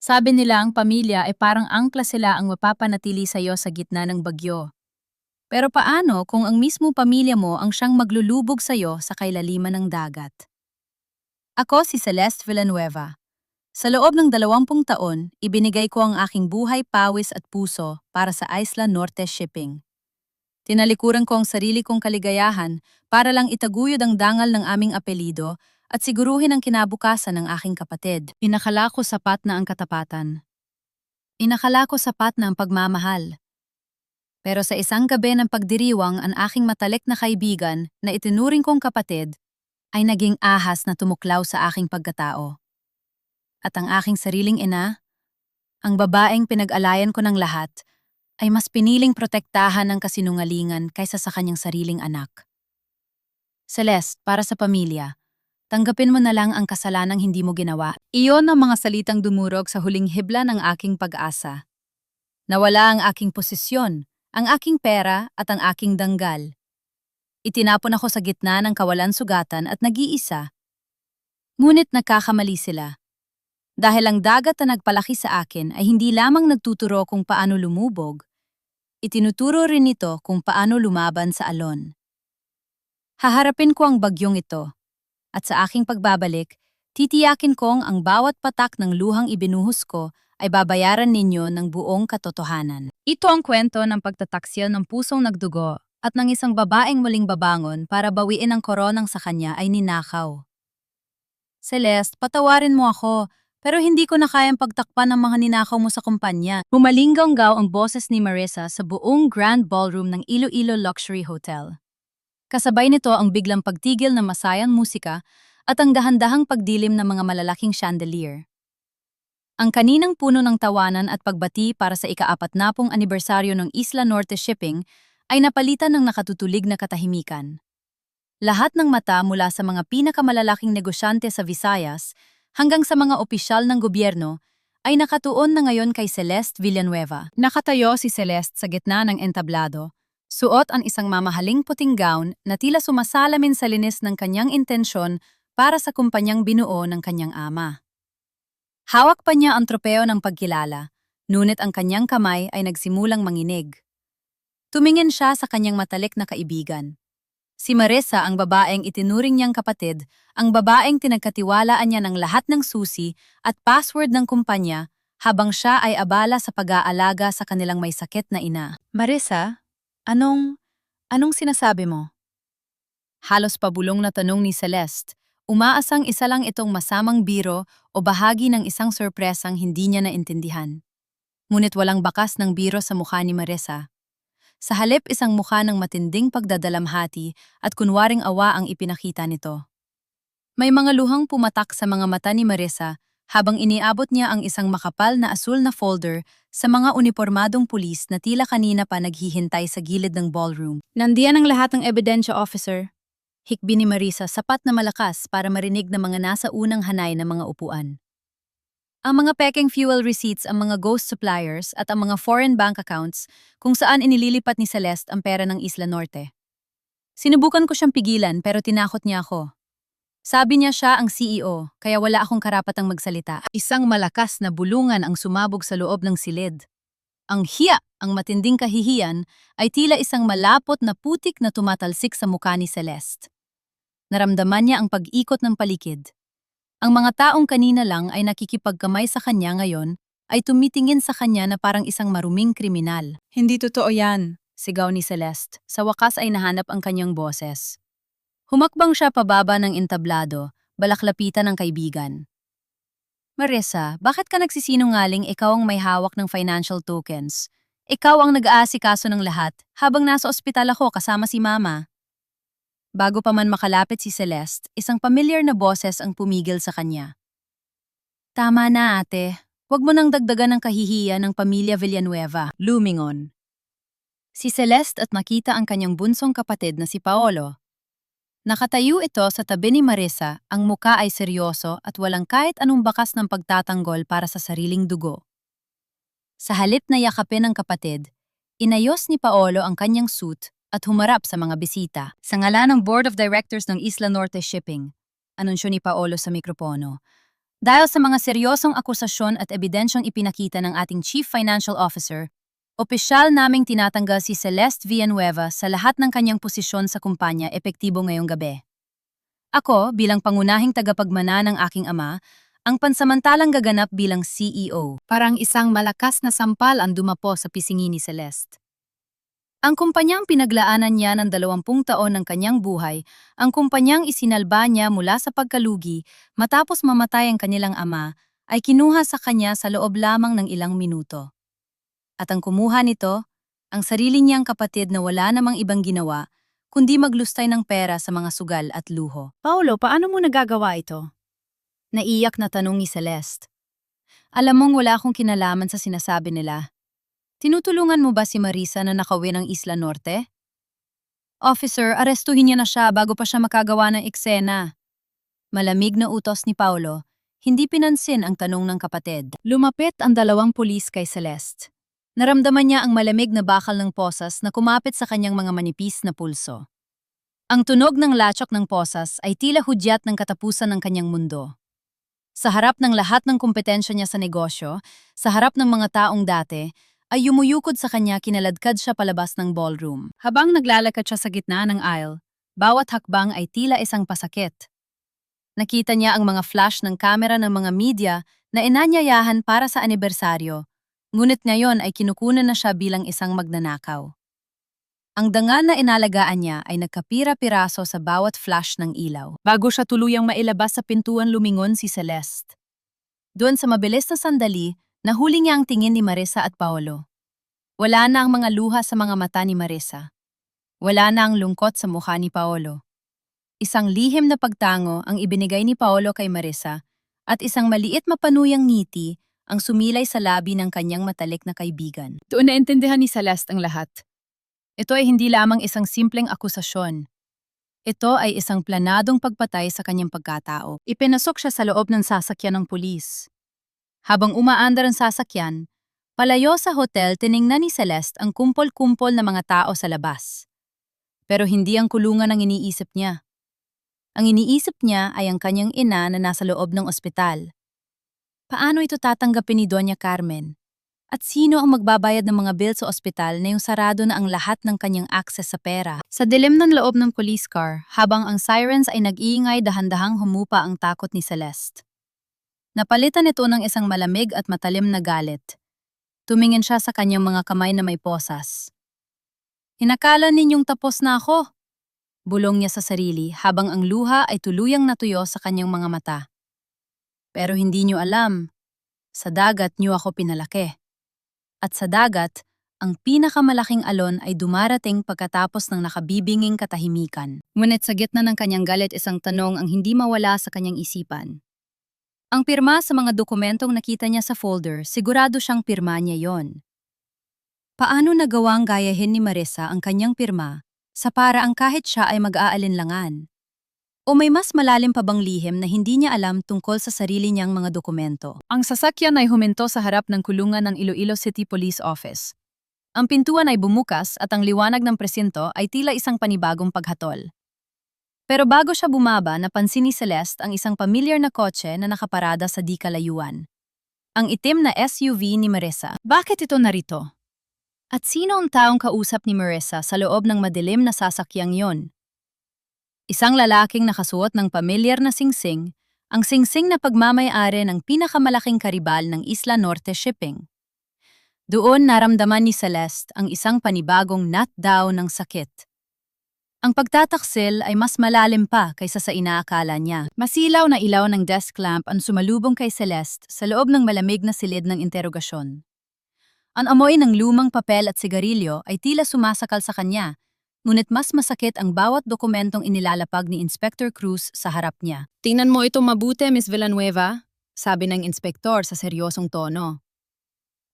Sabi nila ang pamilya ay parang angkla sila ang mapapanatili sa iyo sa gitna ng bagyo. Pero paano kung ang mismo pamilya mo ang siyang maglulubog sa iyo sa kailaliman ng dagat? Ako si Celeste Villanueva. Sa loob ng 20 taon, ibinigay ko ang aking buhay, pawis at puso para sa Isla Norte Shipping. Tinalikuran ko ang sarili kong kaligayahan para lang itaguyod ang dangal ng aming apelido at siguruhin ang kinabukasan ng aking kapatid. Inakala ko sapat na ang katapatan. Inakala ko sapat na ang pagmamahal. Pero sa isang gabi ng pagdiriwang, ang aking matalik na kaibigan na itinuring kong kapatid ay naging ahas na tumuklaw sa aking pagkatao. At ang aking sariling ina, ang babaeng pinag-alayan ko ng lahat, ay mas piniling protektahan ng kasinungalingan kaysa sa kanyang sariling anak. Celeste, para sa pamilya, tanggapin mo na lang ang kasalanang hindi mo ginawa. Iyon ang mga salitang dumurog sa huling hibla ng aking pag-asa. Nawala ang aking posisyon, ang aking pera at ang aking danggal. Itinapon ako sa gitna ng kawalan sugatan at nag-iisa. Ngunit nagkakamali sila. Dahil ang dagat na nagpalaki sa akin ay hindi lamang nagtuturo kung paano lumubog, itinuturo rin ito kung paano lumaban sa alon. Haharapin ko ang bagyong ito, at sa aking pagbabalik, titiyakin kong ang bawat patak ng luhang ibinuhos ko ay babayaran ninyo ng buong katotohanan. Ito ang kwento ng pagtataksya ng pusong nagdugo at ng isang babaeng muling babangon para bawiin ang koronang sa kanya ay ninakaw. Celeste, patawarin mo ako, pero hindi ko na kayang pagtakpan ang mga ninakaw mo sa kumpanya. Humalinggaw ang boses ni Marissa sa buong Grand Ballroom ng Iloilo Luxury Hotel. Kasabay nito ang biglang pagtigil ng masayang musika at ang dahan-dahang pagdilim ng mga malalaking chandelier. Ang kaninang puno ng tawanan at pagbati para sa ika-40 anibersaryo ng Isla Norte Shipping ay napalitan ng nakatutulig na katahimikan. Lahat ng mata mula sa mga pinakamalalaking negosyante sa Visayas hanggang sa mga opisyal ng gobyerno ay nakatuon na ngayon kay Celeste Villanueva. Nakatayo si Celeste sa gitna ng entablado, suot ang isang mamahaling puting gown na tila sumasalamin sa linis ng kanyang intensyon para sa kumpanyang binuo ng kanyang ama. Hawak pa niya ang tropeo ng pagkilala, ngunit ang kanyang kamay ay nagsimulang manginig. Tumingin siya sa kanyang matalik na kaibigan. Si Marissa, ang babaeng itinuring niyang kapatid, ang babaeng tinagkatiwalaan niya ng lahat ng susi at password ng kumpanya habang siya ay abala sa pag-aalaga sa kanilang may sakit na ina. Marissa, anong sinasabi mo? Halos pabulong na tanong ni Celeste, umaasang isa lang itong masamang biro o bahagi ng isang sorpresang hindi niya naintindihan. Ngunit walang bakas ng biro sa mukha ni Marissa. Sa halip isang mukha ng matinding pagdadalamhati at kunwaring awa ang ipinakita nito. May mga luhang pumatak sa mga mata ni Marissa habang iniabot niya ang isang makapal na asul na folder sa mga unipormadong pulis na tila kanina pa naghihintay sa gilid ng ballroom. Nandiyan ang lahat ng ebidensya, officer. Hikbi ni Marissa, sapat na malakas para marinig ng mga nasa unang hanay ng mga upuan. Ang mga peking fuel receipts, ang mga ghost suppliers at ang mga foreign bank accounts kung saan inililipat ni Celeste ang pera ng Isla Norte. Sinubukan ko siyang pigilan pero tinakot niya ako. Sabi niya siya ang CEO, kaya wala akong karapatang magsalita. Isang malakas na bulungan ang sumabog sa loob ng silid. Ang hiya, ang matinding kahihiyan, ay tila isang malapot na putik na tumatalsik sa mukha ni Celeste. Naramdaman niya ang pag-ikot ng paligid. Ang mga taong kanina lang ay nakikipagkamay sa kanya ngayon ay tumitingin sa kanya na parang isang maruming kriminal. Hindi totoo yan, sigaw ni Celeste. Sa wakas ay nahanap ang kanyang boses. Humakbang siya pababa ng entablado, balaklapitan ng kaibigan. Marissa, bakit ka nagsisinungaling ikaw ang may hawak ng financial tokens? Ikaw ang nag-aasikaso ng lahat habang nasa ospital ako kasama si Mama. Bago pa man makalapit si Celeste, isang familiar na boses ang pumigil sa kanya. Tama na, ate. Huwag mo nang dagdagan ng kahihiyan ng pamilya Villanueva. Lumingon. Si Celeste at nakita ang kanyang bunsong kapatid na si Paolo. Nakatayo ito sa tabi ni Marissa, ang muka ay seryoso at walang kahit anong bakas ng pagtatanggol para sa sariling dugo. Sa halip na yakapin ng kapatid, inayos ni Paolo ang kanyang suit at humarap sa mga bisita. Sa ngalan ng Board of Directors ng Isla Norte Shipping, anunsyo ni Paolo sa mikropono, Dahil sa mga seryosong akusasyon at ebidensyang ipinakita ng ating Chief Financial Officer, opisyal naming tinatanggal si Celeste Villanueva sa lahat ng kanyang posisyon sa kumpanya epektibo ngayong gabi. Ako, bilang pangunahing tagapagmana ng aking ama, ang pansamantalang gaganap bilang CEO. Parang isang malakas na sampal ang dumapo sa pisngi ni Celeste. Ang kumpanyang pinaglaanan niya ng 20 taon ng kanyang buhay, ang kumpanyang isinalba niya mula sa pagkalugi matapos mamatay ang kanilang ama, ay kinuha sa kanya sa loob lamang ng ilang minuto. At ang kumuha nito, ang sarili niyang kapatid na wala namang ibang ginawa, kundi maglustay ng pera sa mga sugal at luho. Paolo, paano mo nagagawa ito? Naiyak na tanong ni Celeste. Alam mong wala akong kinalaman sa sinasabi nila. Tinutulungan mo ba si Marisa na nakawin ng Isla Norte? Officer, arestuhin niya na siya bago pa siya makagawa ng eksena. Malamig na utos ni Paolo, hindi pinansin ang tanong ng kapatid. Lumapit ang dalawang pulis kay Celeste. Naramdaman niya ang malamig na bakal ng posas na kumapit sa kanyang mga manipis na pulso. Ang tunog ng latchok ng posas ay tila hudyat ng katapusan ng kanyang mundo. Sa harap ng lahat ng kompetensya niya sa negosyo, sa harap ng mga taong dati, ay yumuyukod sa kanya kinaladkad siya palabas ng ballroom. Habang naglalakad siya sa gitna ng aisle, bawat hakbang ay tila isang pasakit. Nakita niya ang mga flash ng kamera ng mga media na inanyayahan para sa anibersaryo, ngunit ngayon ay kinukunan na siya bilang isang magnanakaw. Ang dangal na inalagaan niya ay nagkapira-piraso sa bawat flash ng ilaw. Bago siya tuluyang mailabas sa pintuan lumingon si Celeste. Doon sa mabilis na sandali, nahuli niya ang tingin ni Marisa at Paolo. Wala na ang mga luha sa mga mata ni Marisa. Wala na ang lungkot sa mukha ni Paolo. Isang lihim na pagtango ang ibinigay ni Paolo kay Marisa at isang maliit mapanuyang ngiti ang sumilay sa labi ng kanyang matalik na kaibigan. Doon naintindihan ni Celeste ang lahat. Ito ay hindi lamang isang simpleng akusasyon. Ito ay isang planadong pagpatay sa kanyang pagkatao. Ipinasok siya sa loob ng sasakyan ng pulis. Habang umaandar ang sasakyan, palayo sa hotel tiningnan ni Celeste ang kumpol-kumpol na mga tao sa labas. Pero hindi ang kulungan ang iniisip niya. Ang iniisip niya ay ang kanyang ina na nasa loob ng ospital. Paano ito tatanggapin ni Doña Carmen? At sino ang magbabayad ng mga bill sa ospital na yung sarado na ang lahat ng kanyang access sa pera? Sa dilim ng loob ng police car, habang ang sirens ay nag-iingay, dahan-dahang humupa ang takot ni Celeste. Napalitan ito ng isang malamig at matalim na galit. Tumingin siya sa kanyang mga kamay na may posas. Inakala ninyong tapos na ako? Bulong niya sa sarili habang ang luha ay tuluyang natuyo sa kanyang mga mata. Pero hindi niyo alam, sa dagat niyo ako pinalaki. At sa dagat, ang pinakamalaking alon ay dumarating pagkatapos ng nakabibinging katahimikan. Ngunit sa gitna ng kanyang galit isang tanong ang hindi mawala sa kanyang isipan. Ang pirma sa mga dokumentong nakita niya sa folder, sigurado siyang pirma niya yon. Paano nagawang gayahin ni Marisa ang kanyang pirma sa paraang kahit siya ay mag-aalinlangan? O may mas malalim pa bang lihim na hindi niya alam tungkol sa sarili niyang mga dokumento? Ang sasakyan ay huminto sa harap ng kulungan ng Iloilo City Police Office. Ang pintuan ay bumukas at ang liwanag ng presinto ay tila isang panibagong paghatol. Pero bago siya bumaba, napansin ni Celeste ang isang pamilyar na kotse na nakaparada sa di kalayuan. Ang itim na SUV ni Marisa. Bakit ito narito? At sino ang taong kausap ni Marisa sa loob ng madilim na sasakyang yon? Isang lalaking nakasuot ng pamilyar na singsing, ang singsing na pagmamay-ari ng pinakamalaking karibal ng Isla Norte Shipping. Doon naramdaman ni Celeste ang isang panibagong knockdown ng sakit. Ang pagtataksil ay mas malalim pa kaysa sa inaakala niya. Masilaw na ilaw ng desk lamp ang sumalubong kay Celeste sa loob ng malamig na silid ng interogasyon. Ang amoy ng lumang papel at sigarilyo ay tila sumasakal sa kanya, ngunit mas masakit ang bawat dokumentong inilalapag ni Inspector Cruz sa harap niya. Tingnan mo ito mabuti, Miss Villanueva, sabi ng inspektor sa seryosong tono.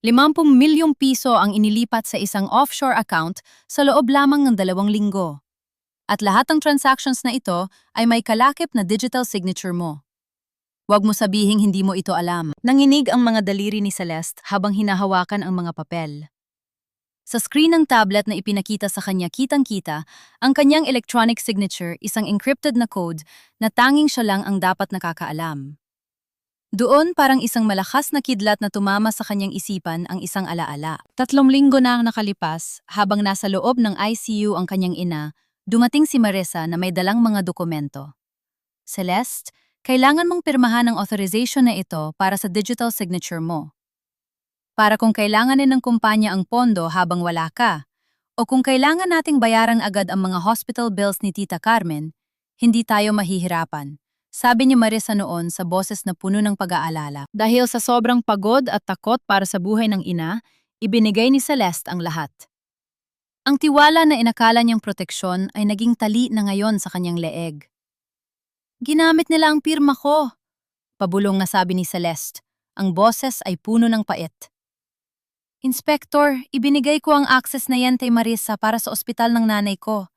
50 milyong piso ang inilipat sa isang offshore account sa loob lamang ng 2 linggo. At lahat ng transactions na ito ay may kalakip na digital signature mo. Huwag mo sabihing hindi mo ito alam. Nanginig ang mga daliri ni Celeste habang hinahawakan ang mga papel. Sa screen ng tablet na ipinakita sa kanya kitang-kita, ang kanyang electronic signature, isang encrypted na code na tanging siya lang ang dapat nakakaalam. Doon parang isang malakas na kidlat na tumama sa kanyang isipan ang isang alaala. 3 linggo na ang nakalipas, habang nasa loob ng ICU ang kanyang ina, dumating si Marissa na may dalang mga dokumento. Celeste, kailangan mong pirmahan ang authorization na ito para sa digital signature mo. Para kung kailanganin ng kumpanya ang pondo habang wala ka, o kung kailangan nating bayaran agad ang mga hospital bills ni Tita Carmen, hindi tayo mahihirapan. Sabi ni Marissa noon sa boses na puno ng pag-aalala. Dahil sa sobrang pagod at takot para sa buhay ng ina, ibinigay ni Celeste ang lahat. Ang tiwala na inakala niyang proteksyon ay naging tali na ngayon sa kanyang leeg. Ginamit nila ang pirma ko, pabulong na sabi ni Celeste. Ang boses ay puno ng pait. Inspektor, ibinigay ko ang access na yan kay Marissa para sa ospital ng nanay ko.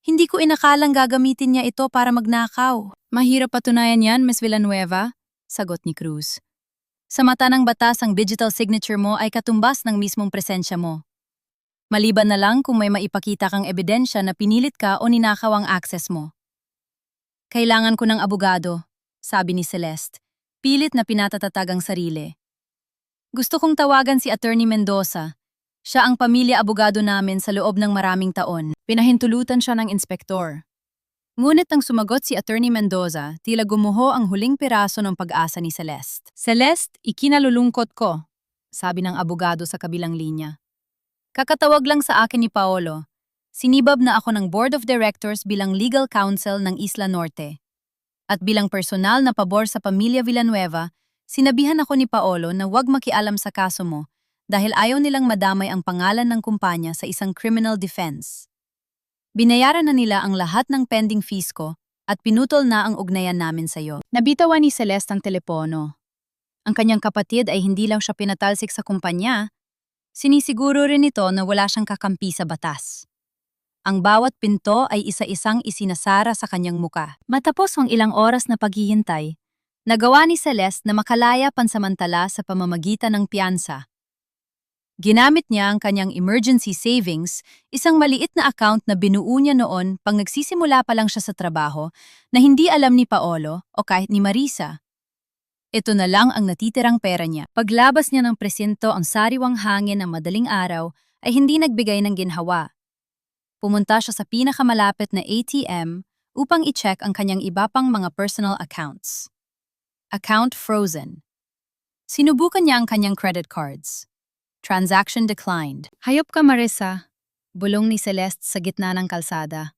Hindi ko inakalang gagamitin niya ito para magnakaw. Mahirap patunayan yan, Ms. Villanueva, sagot ni Cruz. Sa mata ng batas, ang digital signature mo ay katumbas ng mismong presensya mo. Maliban na lang kung may maipakita kang ebidensya na pinilit ka o ninakaw ang access mo. Kailangan ko ng abogado, sabi ni Celeste, pilit na pinatatatag ang sarili. Gusto kong tawagan si Attorney Mendoza. Siya ang pamilya-abogado namin sa loob ng maraming taon. Pinahintulutan siya ng inspektor. Ngunit nang sumagot si Attorney Mendoza, tila gumuho ang huling piraso ng pag-asa ni Celeste. Celeste, ikinalulungkot ko, sabi ng abogado sa kabilang linya. Kakatawag lang sa akin ni Paolo. Sinibab na ako ng Board of Directors bilang legal counsel ng Isla Norte. At bilang personal na pabor sa pamilya Villanueva, sinabihan ako ni Paolo na huwag makialam sa kaso mo dahil ayaw nilang madamay ang pangalan ng kumpanya sa isang criminal defense. Binayaran na nila ang lahat ng pending fees ko at pinutol na ang ugnayan namin sa iyo. Nabitawan ni Celeste ang telepono. Ang kanyang kapatid ay hindi lang siya pinatalsik sa kumpanya, sinisiguro rin ito na wala siyang kakampi sa batas. Ang bawat pinto ay isa-isang isinasara sa kanyang muka. Matapos ang ilang oras na paghihintay, nagawa ni Celeste na makalaya pansamantala sa pamamagitan ng piyansa. Ginamit niya ang kanyang emergency savings, isang maliit na account na binuo niya noon pang nagsisimula pa lang siya sa trabaho na hindi alam ni Paolo o kahit ni Marissa. Ito na lang ang natitirang pera niya. Paglabas niya ng presinto ang sariwang hangin ng madaling araw ay hindi nagbigay ng ginhawa. Pumunta siya sa pinakamalapit na ATM upang i-check ang kanyang iba pang mga personal accounts. Account frozen. Sinubukan niya ang kanyang credit cards. Transaction declined. Hayop ka, Marissa, bulong ni Celeste sa gitna ng kalsada.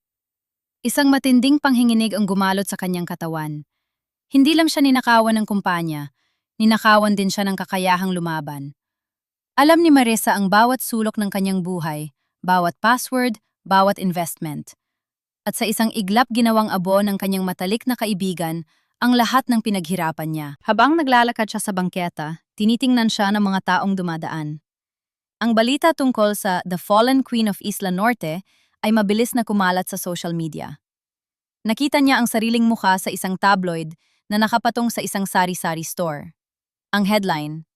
Isang matinding panghinginig ang gumalot sa kanyang katawan. Hindi lang siya ninakawan ng kumpanya, ninakawan din siya ng kakayahang lumaban. Alam ni Marissa ang bawat sulok ng kanyang buhay, bawat password, bawat investment. At sa isang iglap ginawang abo ng kanyang matalik na kaibigan, ang lahat ng pinaghirapan niya. Habang naglalakad siya sa bangketa, tinitingnan siya ng mga taong dumadaan. Ang balita tungkol sa The Fallen Queen of Isla Norte ay mabilis na kumalat sa social media. Nakita niya ang sariling mukha sa isang tabloid na nakapatong sa isang sari-sari store. Ang headline,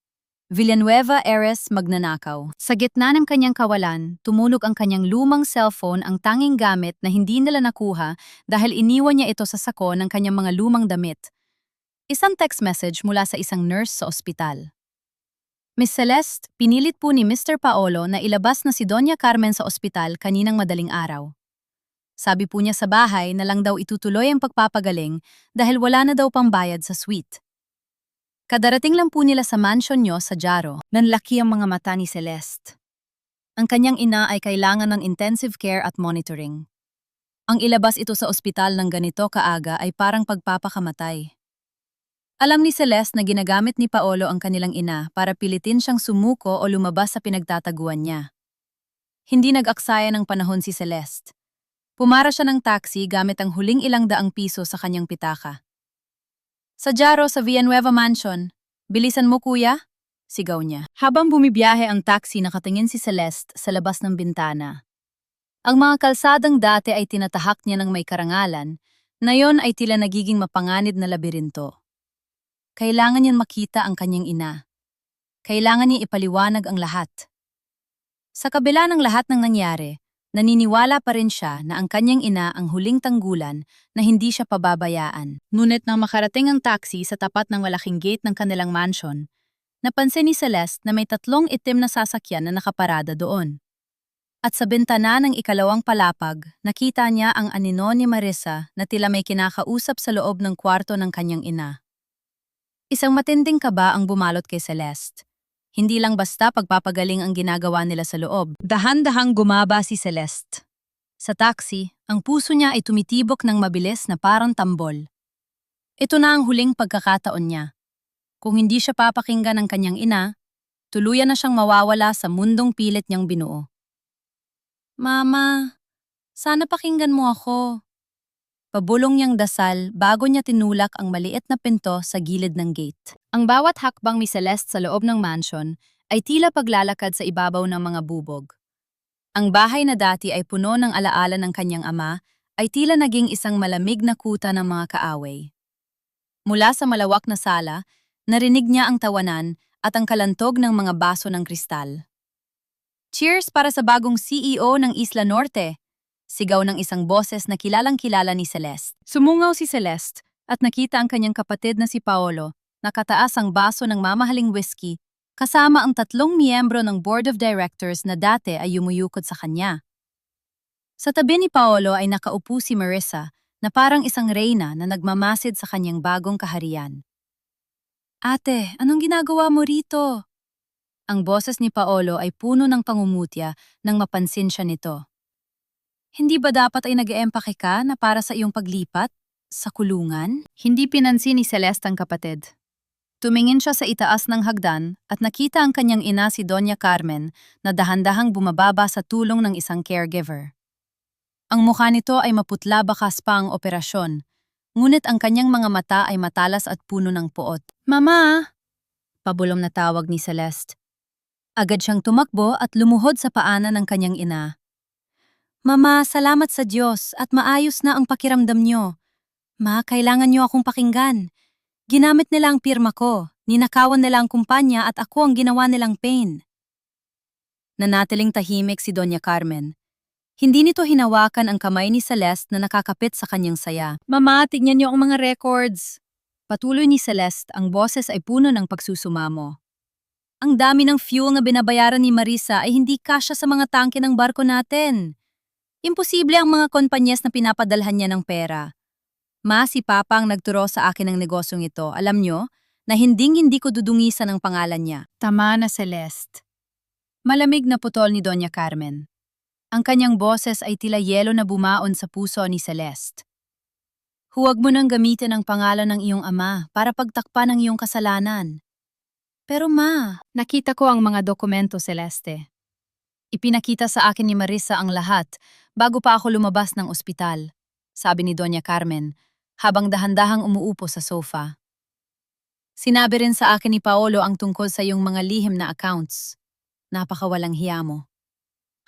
Villanueva Heiress Magnanakaw. Sa gitna ng kanyang kawalan, tumunog ang kanyang lumang cellphone, ang tanging gamit na hindi nila nakuha dahil iniwan niya ito sa sako ng kanyang mga lumang damit. Isang text message mula sa isang nurse sa ospital. Miss Celeste, pinilit po ni Mr. Paolo na ilabas na si Doña Carmen sa ospital kaninang madaling araw. Sabi po niya sa bahay na lang daw itutuloy ang pagpapagaling dahil wala na daw pambayad sa suite. Kadarating lang po nila sa mansion niyo sa Jaro. Nanlaki ang mga mata ni Celeste. Ang kanyang ina ay kailangan ng intensive care at monitoring. Ang ilabas ito sa ospital ng ganito kaaga ay parang pagpapakamatay. Alam ni Celeste na ginagamit ni Paolo ang kanilang ina para pilitin siyang sumuko o lumabas sa pinagtataguan niya. Hindi nag-aksaya ng panahon si Celeste. Pumara siya ng taxi gamit ang huling ilang daang piso sa kanyang pitaka. Sa Jaro sa Villanueva Mansion, bilisan mo kuya? Sigaw niya. Habang bumibiyahe ang taxi, nakatingin si Celeste sa labas ng bintana. Ang mga kalsadang dati ay tinatahak niya ng may karangalan, ngayon ay tila nagiging mapanganib na labirinto. Kailangan niyang makita ang kanyang ina. Kailangan niya ipaliwanag ang lahat. Sa kabila ng lahat ng nangyari, naniniwala pa rin siya na ang kanyang ina ang huling tanggulan na hindi siya pababayaan. Ngunit nang makarating ang taxi sa tapat ng malaking gate ng kanilang mansion, napansin ni Celeste na may 3 itim na sasakyan na nakaparada doon. At sa bintana ng ikalawang palapag, nakita niya ang anino ni Marissa na tila may kinakausap sa loob ng kwarto ng kanyang ina. Isang matinding kaba ang bumalot kay Celeste. Hindi lang basta pagpapagaling ang ginagawa nila sa loob. Dahan-dahang gumaba si Celeste. Sa taxi, ang puso niya ay tumitibok ng mabilis na parang tambol. Ito na ang huling pagkakataon niya. Kung hindi siya papakinggan ng kanyang ina, tuluyan na siyang mawawala sa mundong pilit niyang binuo. Mama, sana pakinggan mo ako. Pabulong niyang dasal bago niya tinulak ang maliit na pinto sa gilid ng gate. Ang bawat hakbang ni Celeste sa loob ng mansion ay tila paglalakad sa ibabaw ng mga bubog. Ang bahay na dati ay puno ng alaala ng kanyang ama ay tila naging isang malamig na kuta ng mga kaaway. Mula sa malawak na sala, narinig niya ang tawanan at ang kalantog ng mga baso ng kristal. Cheers para sa bagong CEO ng Isla Norte! Sigaw ng isang boses na kilalang-kilala ni Celeste. Sumungaw si Celeste at nakita ang kanyang kapatid na si Paolo, nakataas ang baso ng mamahaling whiskey, kasama ang 3 miyembro ng board of directors na dati ay yumuyukod sa kanya. Sa tabi ni Paolo ay nakaupo si Marissa na parang isang reyna na nagmamasid sa kanyang bagong kaharian. Ate, anong ginagawa mo rito? Ang boses ni Paolo ay puno ng pangungutya nang mapansin siya nito. Hindi ba dapat ay nag-eempake ka na para sa iyong paglipat? Sa kulungan? Hindi pinansin ni Celeste ang kapatid. Tumingin siya sa itaas ng hagdan at nakita ang kanyang ina si Doña Carmen na dahan-dahang bumababa sa tulong ng isang caregiver. Ang mukha nito ay maputla bakas pa ang operasyon, ngunit ang kanyang mga mata ay matalas at puno ng puot. Mama! Pabulong na tawag ni Celeste. Agad siyang tumakbo at lumuhod sa paanan ng kanyang ina. Mama, salamat sa Diyos at maayos na ang pakiramdam niyo. Ma, kailangan niyo akong pakinggan. Ginamit nila ang pirma ko, ninakawan nila ang kumpanya at ako ang ginawa nilang pain. Nanatiling tahimik si Doña Carmen. Hindi nito hinawakan ang kamay ni Celeste na nakakapit sa kanyang saya. Mama, tignan niyo ang mga records. Patuloy ni Celeste, ang boses ay puno ng pagsusumamo. Ang dami ng fuel na binabayaran ni Marissa ay hindi kasya sa mga tangke ng barko natin. Imposible ang mga kompanyas na pinapadalhan niya ng pera. Si Papa ang nagturo sa akin ng negosyong ito. Alam nyo, na hindi ko dudungisan ang pangalan niya. Tama na, Celeste. Malamig na putol ni Doña Carmen. Ang kanyang boses ay tila yelo na bumaon sa puso ni Celeste. Huwag mo nang gamitin ang pangalan ng iyong ama para pagtakpan ang iyong kasalanan. Pero nakita ko ang mga dokumento, Celeste. Ipinakita sa akin ni Marissa ang lahat bago pa ako lumabas ng ospital, sabi ni Doña Carmen, habang dahan-dahang umuupo sa sofa. Sinabi rin sa akin ni Paolo ang tungkol sa iyong mga lihim na accounts. Napakawalang hiya mo.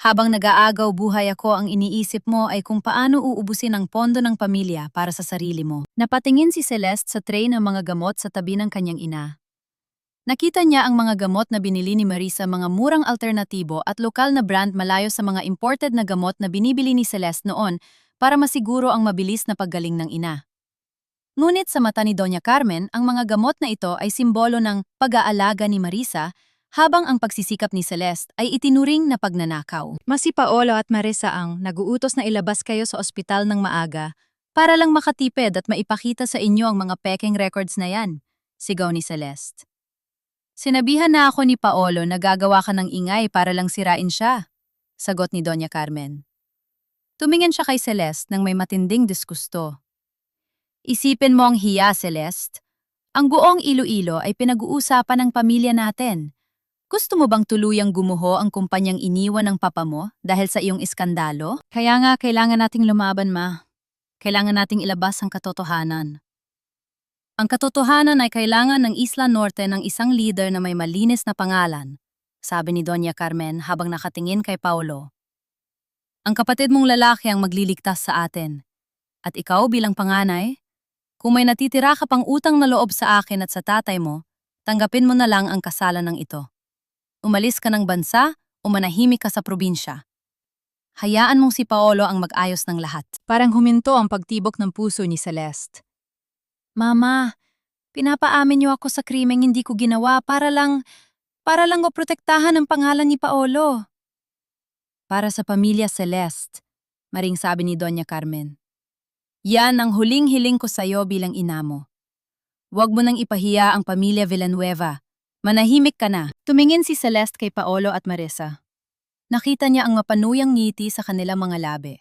Habang nag-aagaw buhay ako, ang iniisip mo ay kung paano uubusin ang pondo ng pamilya para sa sarili mo. Napatingin si Celeste sa tray ng mga gamot sa tabi ng kanyang ina. Nakita niya ang mga gamot na binili ni Marissa, mga murang alternatibo at lokal na brand malayo sa mga imported na gamot na binibili ni Celeste noon para masiguro ang mabilis na paggaling ng ina. Ngunit sa mata ni Doña Carmen, ang mga gamot na ito ay simbolo ng pag-aalaga ni Marissa, habang ang pagsisikap ni Celeste ay itinuring na pagnanakaw. Si Paolo at Marissa ang naguutos na ilabas kayo sa ospital ng maaga para lang makatipid at maipakita sa inyo ang mga peking records na yan, sigaw ni Celeste. Sinabihan na ako ni Paolo na gagawa ka ng ingay para lang sirain siya, sagot ni Doña Carmen. Tumingin siya kay Celeste nang may matinding diskusto. Isipin mo ang hiya, Celeste. Ang buong Iloilo ay pinag-uusapan ng pamilya natin. Gusto mo bang tuluyang gumuho ang kumpanyang iniwan ng papa mo dahil sa iyong iskandalo? Kaya nga kailangan nating lumaban, Ma. Kailangan nating ilabas ang katotohanan. Ang katotohanan ay kailangan ng Isla Norte ng isang leader na may malinis na pangalan, sabi ni Doña Carmen habang nakatingin kay Paolo. Ang kapatid mong lalaki ang magliligtas sa atin. At ikaw bilang panganay, kung may natitira ka pang utang na loob sa akin at sa tatay mo, tanggapin mo na lang ang kasalan ng ito. Umalis ka ng bansa o manahimik ka sa probinsya. Hayaan mong si Paolo ang mag-ayos ng lahat. Parang huminto ang pagtibok ng puso ni Celeste. Mama, pinapaamin niyo ako sa krimeng hindi ko ginawa para lang maprotektahan ang pangalan ni Paolo. Para sa pamilya Celeste, maring sabi ni Doña Carmen. Yan ang huling hiling ko sa'yo bilang ina mo. Huwag mo nang ipahiya ang pamilya Villanueva. Manahimik ka na. Tumingin si Celeste kay Paolo at Marisa. Nakita niya ang mapanuyang ngiti sa kanilang mga labi.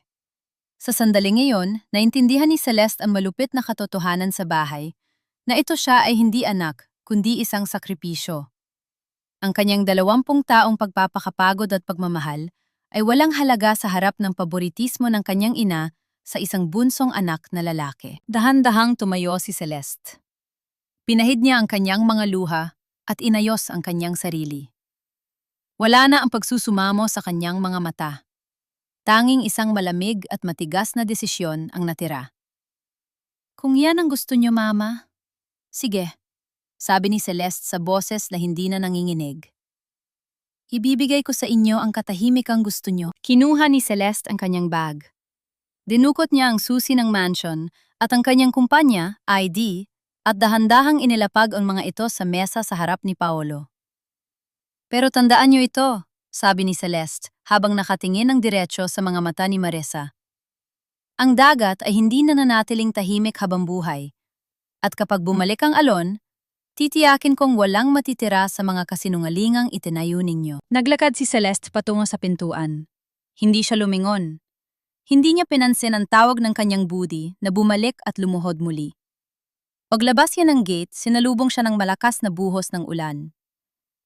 Sa sandaling iyon, naintindihan ni Celeste ang malupit na katotohanan sa bahay na ito siya ay hindi anak, kundi isang sakripisyo. Ang kanyang 20 taong pagpapakapagod at pagmamahal ay walang halaga sa harap ng paboritismo ng kanyang ina sa isang bunsong anak na lalaki. Dahan-dahang tumayo si Celeste. Pinahid niya ang kanyang mga luha at inayos ang kanyang sarili. Wala na ang pagsusumamo sa kanyang mga mata. Tanging isang malamig at matigas na desisyon ang natira. Kung yan ang gusto niyo, Mama, sige, sabi ni Celeste sa boses na hindi na nanginginig. Ibibigay ko sa inyo ang katahimikang gusto niyo. Kinuha ni Celeste ang kanyang bag. Dinukot niya ang susi ng mansion at ang kanyang kumpanya, ID, at dahan-dahang inilapag ang mga ito sa mesa sa harap ni Paolo. Pero tandaan niyo ito, sabi ni Celeste habang nakatingin ng diretsyo sa mga mata ni Marisa. Ang dagat ay hindi nananatiling tahimik habang buhay. At kapag bumalik ang alon, titiyakin kong walang matitira sa mga kasinungalingang itinayo ninyo. Naglakad si Celeste patungo sa pintuan. Hindi siya lumingon. Hindi niya pinansin ang tawag ng kanyang budi na bumalik at lumuhod muli. Paglabas niya ng gate, sinalubong siya ng malakas na buhos ng ulan.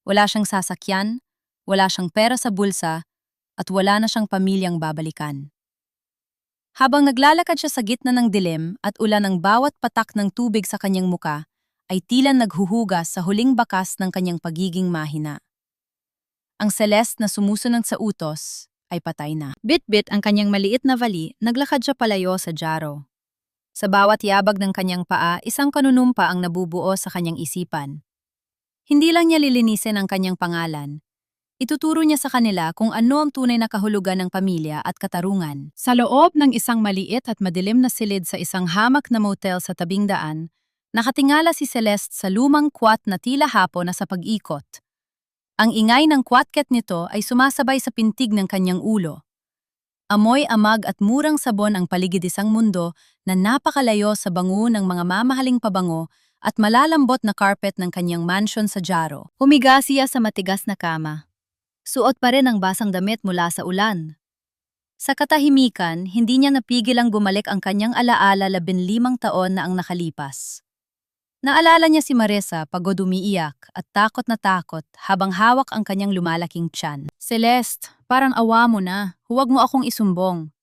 Wala siyang sasakyan, wala siyang pera sa bulsa, at wala na siyang pamilyang babalikan. Habang naglalakad siya sa gitna ng dilim at ulan ng bawat patak ng tubig sa kanyang muka, ay tila naghuhugas sa huling bakas ng kanyang pagiging mahina. Ang Celeste na sumusunod sa utos ay patay na. Bit-bit ang kanyang maliit na vali, naglakad siya palayo sa Jaro. Sa bawat yabag ng kanyang paa, isang kanunumpa ang nabubuo sa kanyang isipan. Hindi lang niya lilinisin ang kanyang pangalan. Ituturo niya sa kanila kung ano ang tunay na kahulugan ng pamilya at katarungan. Sa loob ng isang maliit at madilim na silid sa isang hamak na motel sa tabing daan, nakatingala si Celeste sa lumang kwat na tila hapon na sa pag-ikot. Ang ingay ng kwatket nito ay sumasabay sa pintig ng kanyang ulo. Amoy amag at murang sabon ang paligid-isang mundo na napakalayo sa bango ng mga mamahaling pabango at malalambot na carpet ng kanyang mansion sa Jaro. Humiga siya sa matigas na kama. Suot pa rin ang basang damit mula sa ulan. Sa katahimikan, hindi niya napigil ang bumalik ang kanyang alaala 15 taon na ang nakalipas. Naalala niya si Marisa pagod umiiyak at takot na takot habang hawak ang kanyang lumalaking tiyan. Celeste, parang awa mo na, huwag mo akong isumbong.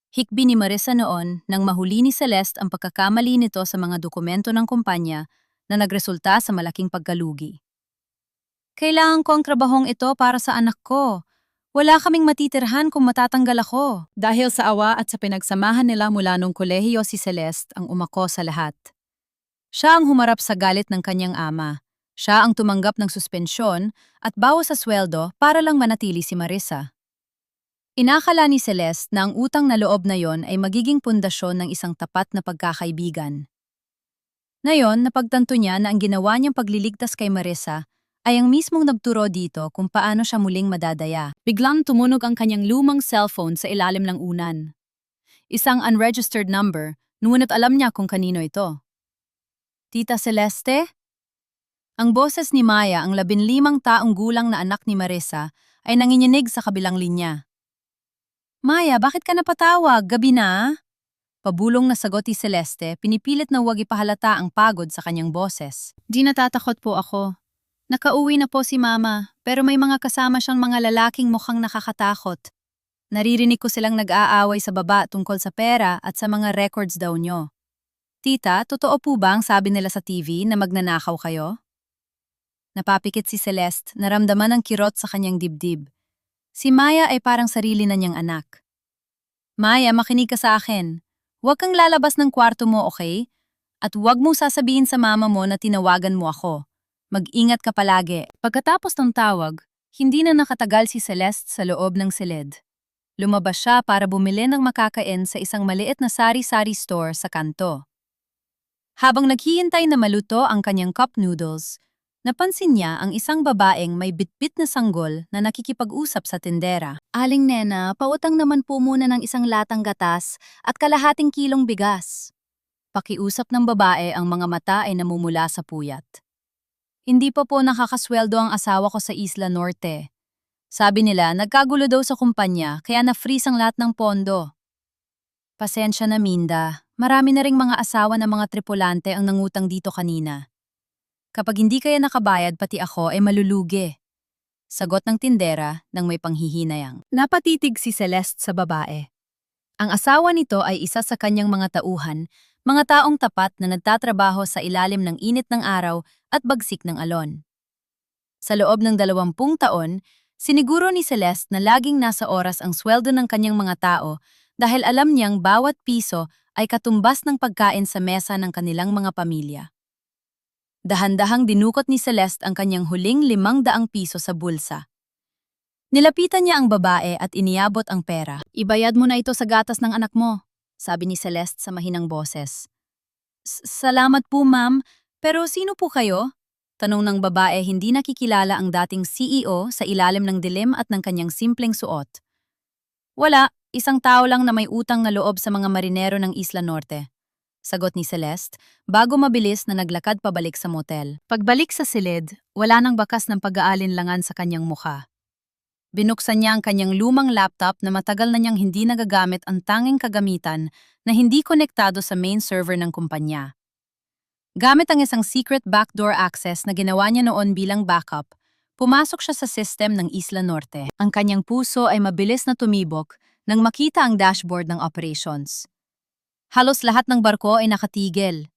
Hikbi ni Marisa noon nang mahuli ni Celeste ang pagkakamali nito sa mga dokumento ng kumpanya na nagresulta sa malaking pagkalugi. Kailangan ko ang trabahong ito para sa anak ko. Wala kaming matitirhan kung matatanggal ako. Dahil sa awa at sa pinagsamahan nila mula nung kolehiyo si Celeste ang umako sa lahat. Siya ang humarap sa galit ng kanyang ama. Siya ang tumanggap ng suspensyon at bawas sa sweldo para lang manatili si Marisa. Inakala ni Celeste na ang utang na loob na yon ay magiging pundasyon ng isang tapat na pagkakaibigan. Ngayon, napagtanto niya na ang ginawa niyang pagliligtas kay Marisa ay ang mismong nagturo dito kung paano siya muling madadaya. Biglang tumunog ang kanyang lumang cellphone sa ilalim ng unan. Isang unregistered number, ngunit alam niya kung kanino ito. Tita Celeste? Ang boses ni Maya, ang 15 taong gulang na anak ni Marisa, ay nanginginig sa kabilang linya. Maya, bakit ka napatawag? Gabi na? Pabulong na sagot ni Celeste, pinipilit na huwag ipahalata ang pagod sa kanyang boses. Di natatakot po ako. Nakauwi na po si Mama, pero may mga kasama siyang mga lalaking mukhang nakakatakot. Naririnig ko silang nag-aaway sa baba tungkol sa pera at sa mga records daw nyo. Tita, totoo po ba ang sabi nila sa TV na magnanakaw kayo? Napapikit si Celeste, naramdaman ang kirot sa kanyang dibdib. Si Maya ay parang sarili na niyang anak. Maya, makinig ka sa akin. Huwag kang lalabas ng kwarto mo, okay? At huwag mo sasabihin sa mama mo na tinawagan mo ako. Mag-ingat ka palagi. Pagkatapos ng tawag, hindi na nakatagal si Celeste sa loob ng silid. Lumabas siya para bumili ng makakain sa isang maliit na sari-sari store sa kanto. Habang naghihintay na maluto ang kanyang cup noodles, napansin niya ang isang babaeng may bitbit na sanggol na nakikipag-usap sa tindera. Aling Nena, pautang naman po muna ng isang latang gatas at kalahating kilong bigas. Pakiusap ng babae, ang mga mata ay namumula sa puyat. Hindi pa po nakakasweldo ang asawa ko sa Isla Norte. Sabi nila, nagkagulo daw sa kumpanya kaya na-freeze ang lahat ng pondo. Pasensya na, Minda. Marami na ring mga asawa ng mga tripulante ang nangutang dito kanina. Kapag hindi kaya nakabayad, pati ako ay malulugi. Sagot ng tindera nang may panghihinayang. Napatitig si Celeste sa babae. Ang asawa nito ay isa sa kanyang mga tauhan, mga taong tapat na nagtatrabaho sa ilalim ng init ng araw at bagsik ng alon. Sa loob ng 20 taon, siniguro ni Celeste na laging nasa oras ang sweldo ng kanyang mga tao dahil alam niyang bawat piso ay katumbas ng pagkain sa mesa ng kanilang mga pamilya. Dahan-dahang dinukot ni Celeste ang kanyang huling 500 piso sa bulsa. Nilapitan niya ang babae at iniabot ang pera. Ibayad mo na ito sa gatas ng anak mo, sabi ni Celeste sa mahinang boses. Salamat po, ma'am. Pero sino po kayo? Tanong ng babae, hindi nakikilala ang dating CEO sa ilalim ng dilim at ng kanyang simpleng suot. Wala, isang tao lang na may utang na loob sa mga marinero ng Isla Norte. Sagot ni Celeste, bago mabilis na naglakad pabalik sa motel. Pagbalik sa silid, wala nang bakas ng pag-aalinlangan sa kanyang mukha. Binuksan niya ang kanyang lumang laptop na matagal na niyang hindi nagagamit, ang tanging kagamitan na hindi konektado sa main server ng kumpanya. Gamit ang isang secret backdoor access na ginawa niya noon bilang backup, pumasok siya sa system ng Isla Norte. Ang kanyang puso ay mabilis na tumibok nang makita ang dashboard ng operations. Halos lahat ng barko ay nakatigil.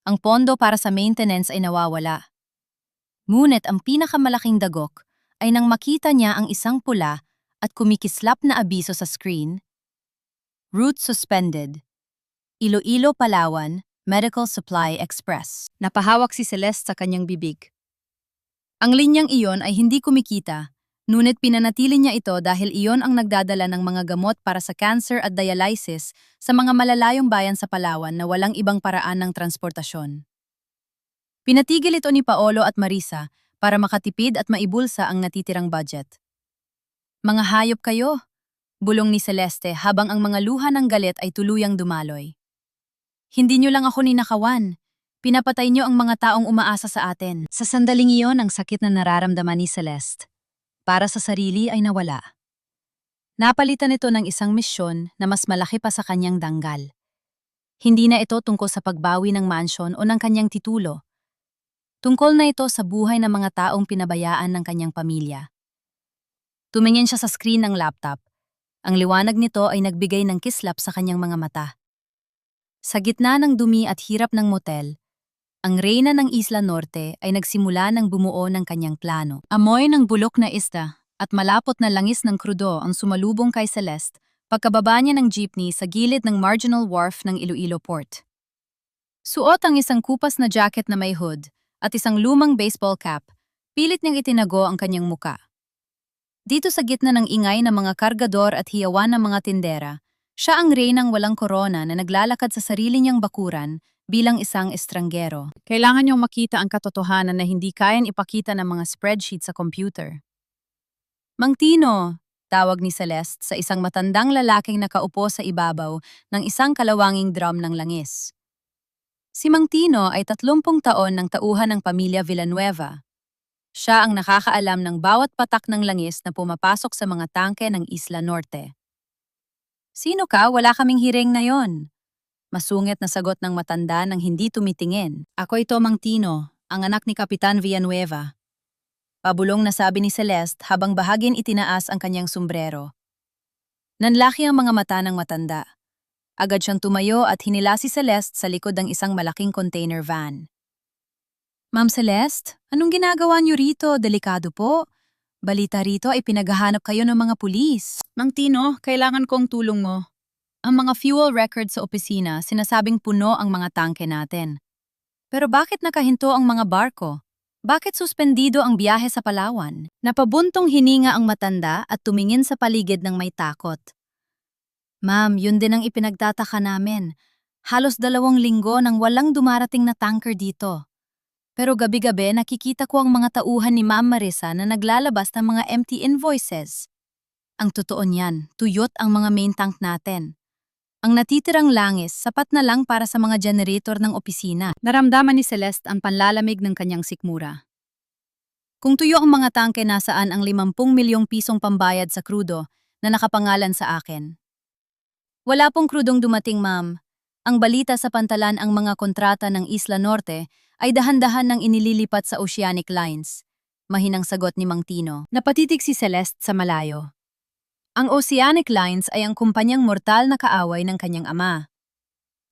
Ang pondo para sa maintenance ay nawawala. Ngunit ang pinakamalaking dagok ay nang makita niya ang isang pula at kumikislap na abiso sa screen. Route suspended. Iloilo, Palawan, Medical Supply Express. Napahawak si Celeste sa kanyang bibig. Ang linyang iyon ay hindi kumikita, ngunit pinanatili niya ito dahil iyon ang nagdadala ng mga gamot para sa cancer at dialysis sa mga malalayong bayan sa Palawan na walang ibang paraan ng transportasyon. Pinatigil ito ni Paolo at Marisa para makatipid at maibulsa ang natitirang budget. Mga hayop kayo, bulong ni Celeste habang ang mga luha ng galit ay tuluyang dumaloy. Hindi niyo lang ako ninakawan. Pinapatay niyo ang mga taong umaasa sa atin. Sa sandaling iyon, ang sakit na nararamdaman ni Celeste para sa sarili ay nawala. Napalitan ito ng isang misyon na mas malaki pa sa kanyang danggal. Hindi na ito tungkol sa pagbawi ng mansyon o ng kanyang titulo. Tungkol na ito sa buhay ng mga taong pinabayaan ng kanyang pamilya. Tumingin siya sa screen ng laptop. Ang liwanag nito ay nagbigay ng kislap sa kanyang mga mata. Sa gitna ng dumi at hirap ng motel, ang reyna ng Isla Norte ay nagsimula ng bumuo ng kanyang plano. Amoy ng bulok na isda at malapot na langis ng krudo ang sumalubong kay Celeste pagkababa niya ng jeepney sa gilid ng marginal wharf ng Iloilo Port. Suot ang isang kupas na jacket na may hood at isang lumang baseball cap, pilit niyang itinago ang kanyang muka. Dito sa gitna ng ingay ng mga kargador at hiyawan ng mga tindera, siya ang reynang walang korona na naglalakad sa sarili niyang bakuran bilang isang estranggero. Kailangan niyong makita ang katotohanan na hindi kayang ipakita ng mga spreadsheet sa computer. Mang Tino, tawag ni Celeste sa isang matandang lalaking nakaupo sa ibabaw ng isang kalawanging drum ng langis. Si Mang Tino ay 30 taon ng tauhan ng pamilya Villanueva. Siya ang nakakaalam ng bawat patak ng langis na pumapasok sa mga tangke ng Isla Norte. Sino ka? Wala kaming hiring na yon. Masungit na sagot ng matanda nang hindi tumitingin. Ako ito, Mang Tino, ang anak ni Kapitan Villanueva. Pabulong na sabi ni Celeste habang bahagin itinaas ang kanyang sombrero. Nanlaki ang mga mata ng matanda. Agad siyang tumayo at hinila si Celeste sa likod ng isang malaking container van. Ma'am Celeste, anong ginagawa niyo rito? Delikado po. Balita rito ay pinaghahanap kayo ng mga pulis. Mang Tino, kailangan kong tulong mo. Ang mga fuel records sa opisina, sinasabing puno ang mga tangke natin. Pero bakit nakahinto ang mga barko? Bakit suspendido ang biyahe sa Palawan? Napabuntong hininga ang matanda at tumingin sa paligid ng may takot. Ma'am, yun din ang ipinagtataka namin. Halos 2 linggo nang walang dumarating na tanker dito. Pero gabi-gabi nakikita ko ang mga tauhan ni Ma'am Marisa na naglalabas ng mga empty invoices. Ang totoo niyan, tuyot ang mga main tank natin. Ang natitirang langis, sapat na lang para sa mga generator ng opisina. Naramdaman ni Celeste ang panlalamig ng kanyang sikmura. Kung tuyo ang mga tangke, nasaan ang 50 milyong pisong pambayad sa krudo na nakapangalan sa akin? Wala pong krudong dumating, ma'am. Ang balita sa pantalan, ang mga kontrata ng Isla Norte ay dahan-dahan nang inililipat sa Oceanic Lines. Mahinang sagot ni Mang Tino. Napatitig si Celeste sa malayo. Ang Oceanic Lines ay ang kumpanyang mortal na kaaway ng kanyang ama.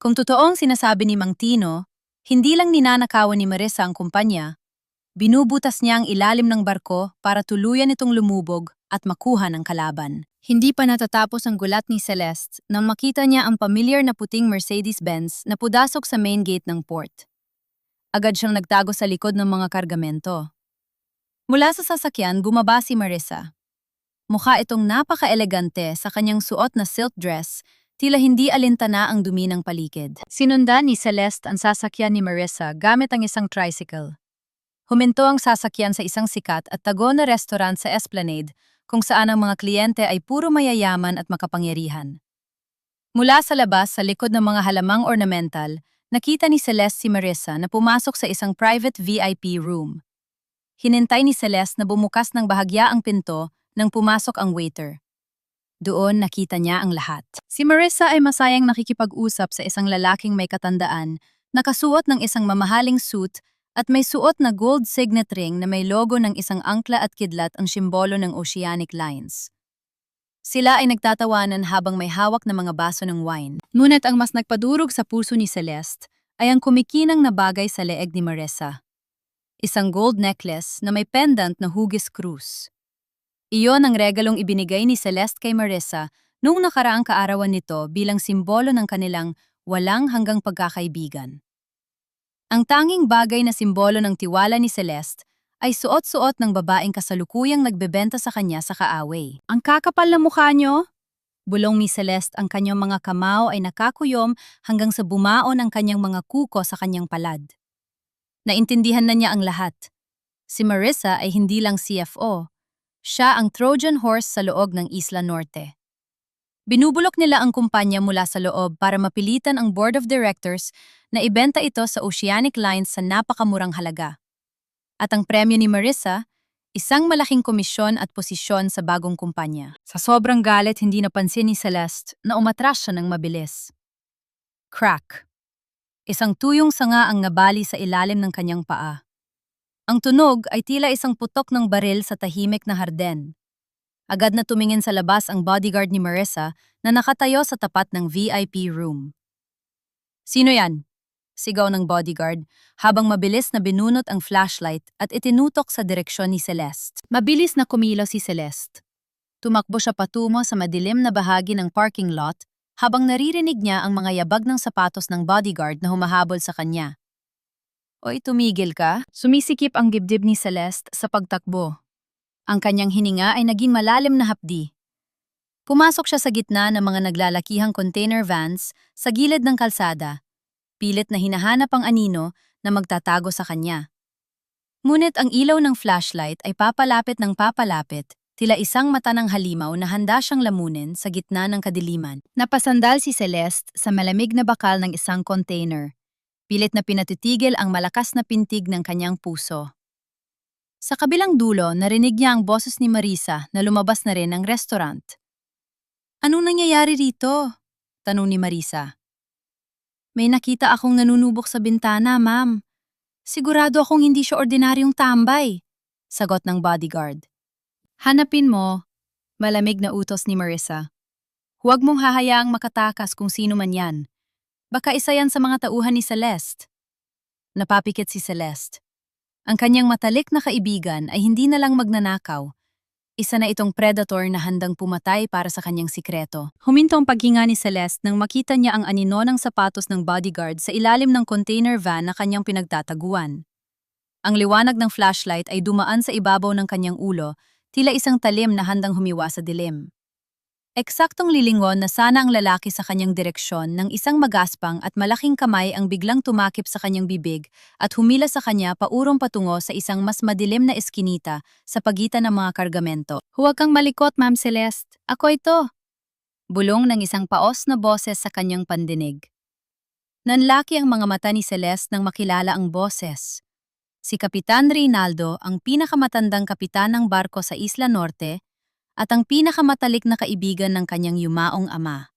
Kung totoong sinasabi ni Mang Tino, hindi lang ninanakawan ni Marisa ang kumpanya, binubutas niya ang ilalim ng barko para tuluyan itong lumubog at makuha ng kalaban. Hindi pa natatapos ang gulat ni Celeste nang makita niya ang familiar na puting Mercedes-Benz na pudasok sa main gate ng port. Agad siyang nagtago sa likod ng mga kargamento. Mula sa sasakyan, bumaba si Marisa. Mukha itong napaka-elegante sa kanyang suot na silk dress, tila hindi alintana ang dumi ng paligid. Sinundan ni Celeste ang sasakyan ni Marisa gamit ang isang tricycle. Huminto ang sasakyan sa isang sikat at tago na restaurant sa Esplanade, kung saan ang mga kliyente ay puro mayayaman at makapangyarihan. Mula sa labas, sa likod ng mga halamang ornamental, nakita ni Celeste si Marisa na pumasok sa isang private VIP room. Hinintay ni Celeste na bumukas ng bahagya ang pinto nang pumasok ang waiter. Doon nakita niya ang lahat. Si Marisa ay masayang nakikipag-usap sa isang lalaking may katandaan, nakasuot ng isang mamahaling suit at may suot na gold signet ring na may logo ng isang angkla at kidlat ang simbolo ng Oceanic Lines. Sila ay nagtatawanan habang may hawak na mga baso ng wine. Ngunit ang mas nagpadurog sa puso ni Celeste ay ang kumikinang na bagay sa leeg ni Marisa. Isang gold necklace na may pendant na hugis krus. Iyon ang regalong ibinigay ni Celeste kay Marisa noong nakaraang kaarawan nito bilang simbolo ng kanilang walang hanggang pagkakaibigan. Ang tanging bagay na simbolo ng tiwala ni Celeste ay suot-suot ng babaeng kasalukuyang nagbebenta sa kanya sa kaaway. Ang kakapal na mukha niyo? Bulong ni Celeste, ang kanyang mga kamao ay nakakuyom hanggang sa bumaon ang kanyang mga kuko sa kanyang palad. Naintindihan na niya ang lahat. Si Marisa ay hindi lang CFO. Siya ang Trojan horse sa loob ng Isla Norte. Binubulok nila ang kumpanya mula sa loob para mapilitan ang board of directors na ibenta ito sa Oceanic Lines sa napakamurang halaga. At ang premyo ni Marisa, isang malaking komisyon at posisyon sa bagong kumpanya. Sa sobrang galit, hindi napansin ni Celeste na umatras siya ng mabilis. Crack. Isang tuyong sanga ang nabali sa ilalim ng kanyang paa. Ang tunog ay tila isang putok ng baril sa tahimik na harden. Agad na tumingin sa labas ang bodyguard ni Marisa na nakatayo sa tapat ng VIP room. "Sino yan?" sigaw ng bodyguard habang mabilis na binunot ang flashlight at itinutok sa direksyon ni Celeste. Mabilis na kumilos si Celeste. Tumakbo siya patungo sa madilim na bahagi ng parking lot habang naririnig niya ang mga yabag ng sapatos ng bodyguard na humahabol sa kanya. "Oy, tumigil ka?" Sumisikip ang dibdib ni Celeste sa pagtakbo. Ang kanyang hininga ay naging malalim na hapdi. Pumasok siya sa gitna ng mga naglalakihang container vans sa gilid ng kalsada, pilit na hinahanap ang anino na magtatago sa kanya. Ngunit ang ilaw ng flashlight ay papalapit ng papalapit, tila isang mata ng halimaw na handa siyang lamunin sa gitna ng kadiliman. Napasandal si Celeste sa malamig na bakal ng isang container. Pilit na pinatitigil ang malakas na pintig ng kanyang puso. Sa kabilang dulo, narinig niya ang boses ni Marisa na lumabas na rin ng restaurant. "Anong nangyayari rito?" tanong ni Marisa. "May nakita akong nanunubok sa bintana, ma'am. Sigurado akong hindi siya ordinaryong tambay," sagot ng bodyguard. "Hanapin mo," malamig na utos ni Marisa. "Huwag mong hahayaang makatakas kung sino man yan. Baka isa yan sa mga tauhan ni Celeste." Napapikit si Celeste. Ang kanyang matalik na kaibigan ay hindi na lang magnanakaw. Isa na itong predator na handang pumatay para sa kanyang sikreto. Huminto ang paghinga ni Celeste nang makita niya ang anino ng sapatos ng bodyguard sa ilalim ng container van na kanyang pinagtataguan. Ang liwanag ng flashlight ay dumaan sa ibabaw ng kanyang ulo, tila isang talim na handang humiwa sa dilim. Eksaktong lilingon na sana ang lalaki sa kanyang direksyon ng isang magaspang at malaking kamay ang biglang tumakip sa kanyang bibig at humila sa kanya paurong patungo sa isang mas madilim na eskinita sa pagitan ng mga kargamento. "Huwag kang malikot, Ma'am Celeste. Ako ito." Bulong ng isang paos na boses sa kanyang pandinig. Nanlaki ang mga mata ni Celeste nang makilala ang boses. Si Kapitan Reynaldo, ang pinakamatandang kapitan ng barko sa Isla Norte, at ang pinakamatalik na kaibigan ng kanyang yumaong ama.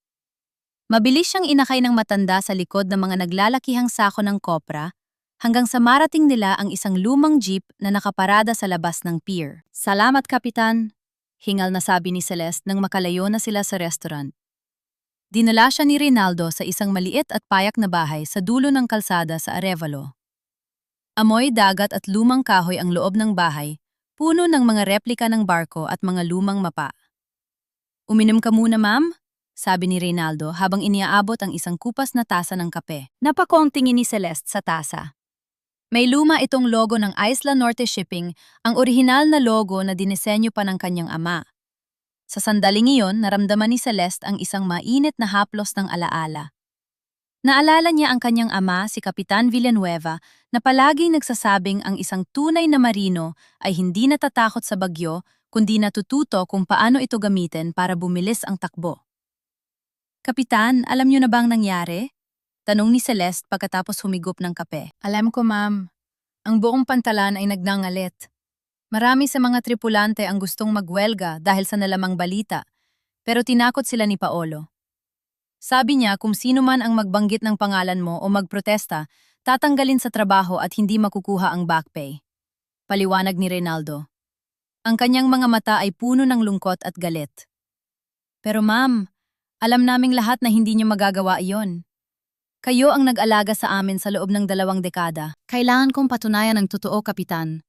Mabilis siyang inakay ng matanda sa likod ng mga naglalakihang sako ng kopra hanggang sa marating nila ang isang lumang jeep na nakaparada sa labas ng pier. "Salamat, Kapitan," hingal na sabi ni Celeste nang makalayo na sila sa restaurant. Dinala siya ni Reynaldo sa isang maliit at payak na bahay sa dulo ng kalsada sa Arevalo. Amoy dagat at lumang kahoy ang loob ng bahay, puno ng mga replika ng barko at mga lumang mapa. "Uminom ka muna, ma'am?" sabi ni Reynaldo habang iniaabot ang isang kupas na tasa ng kape. Napako ang tingin ni Celeste sa tasa. May luma itong logo ng Isla Norte Shipping, ang orihinal na logo na dinisenyo pa ng kanyang ama. Sa sandaling iyon, naramdaman ni Celeste ang isang mainit na haplos ng alaala. Naalala niya ang kanyang ama, si Kapitan Villanueva, na palaging nagsasabing ang isang tunay na marino ay hindi natatakot sa bagyo, kundi natututo kung paano ito gamitin para bumilis ang takbo. "Kapitan, alam niyo na bang nangyari?" tanong ni Celeste pagkatapos humigop ng kape. "Alam ko, ma'am. Ang buong pantalan ay nagngangalit. Marami sa mga tripulante ang gustong magwelga dahil sa nalamang balita, pero tinakot sila ni Paolo. Sabi niya kung sino man ang magbanggit ng pangalan mo o magprotesta, tatanggalin sa trabaho at hindi makukuha ang back pay." Paliwanag ni Reynaldo. Ang kanyang mga mata ay puno ng lungkot at galit. "Pero ma'am, alam naming lahat na hindi niyo magagawa iyon. Kayo ang nag-alaga sa amin sa loob ng 2 dekada. Kailangan kong patunayan ang totoo, Kapitan.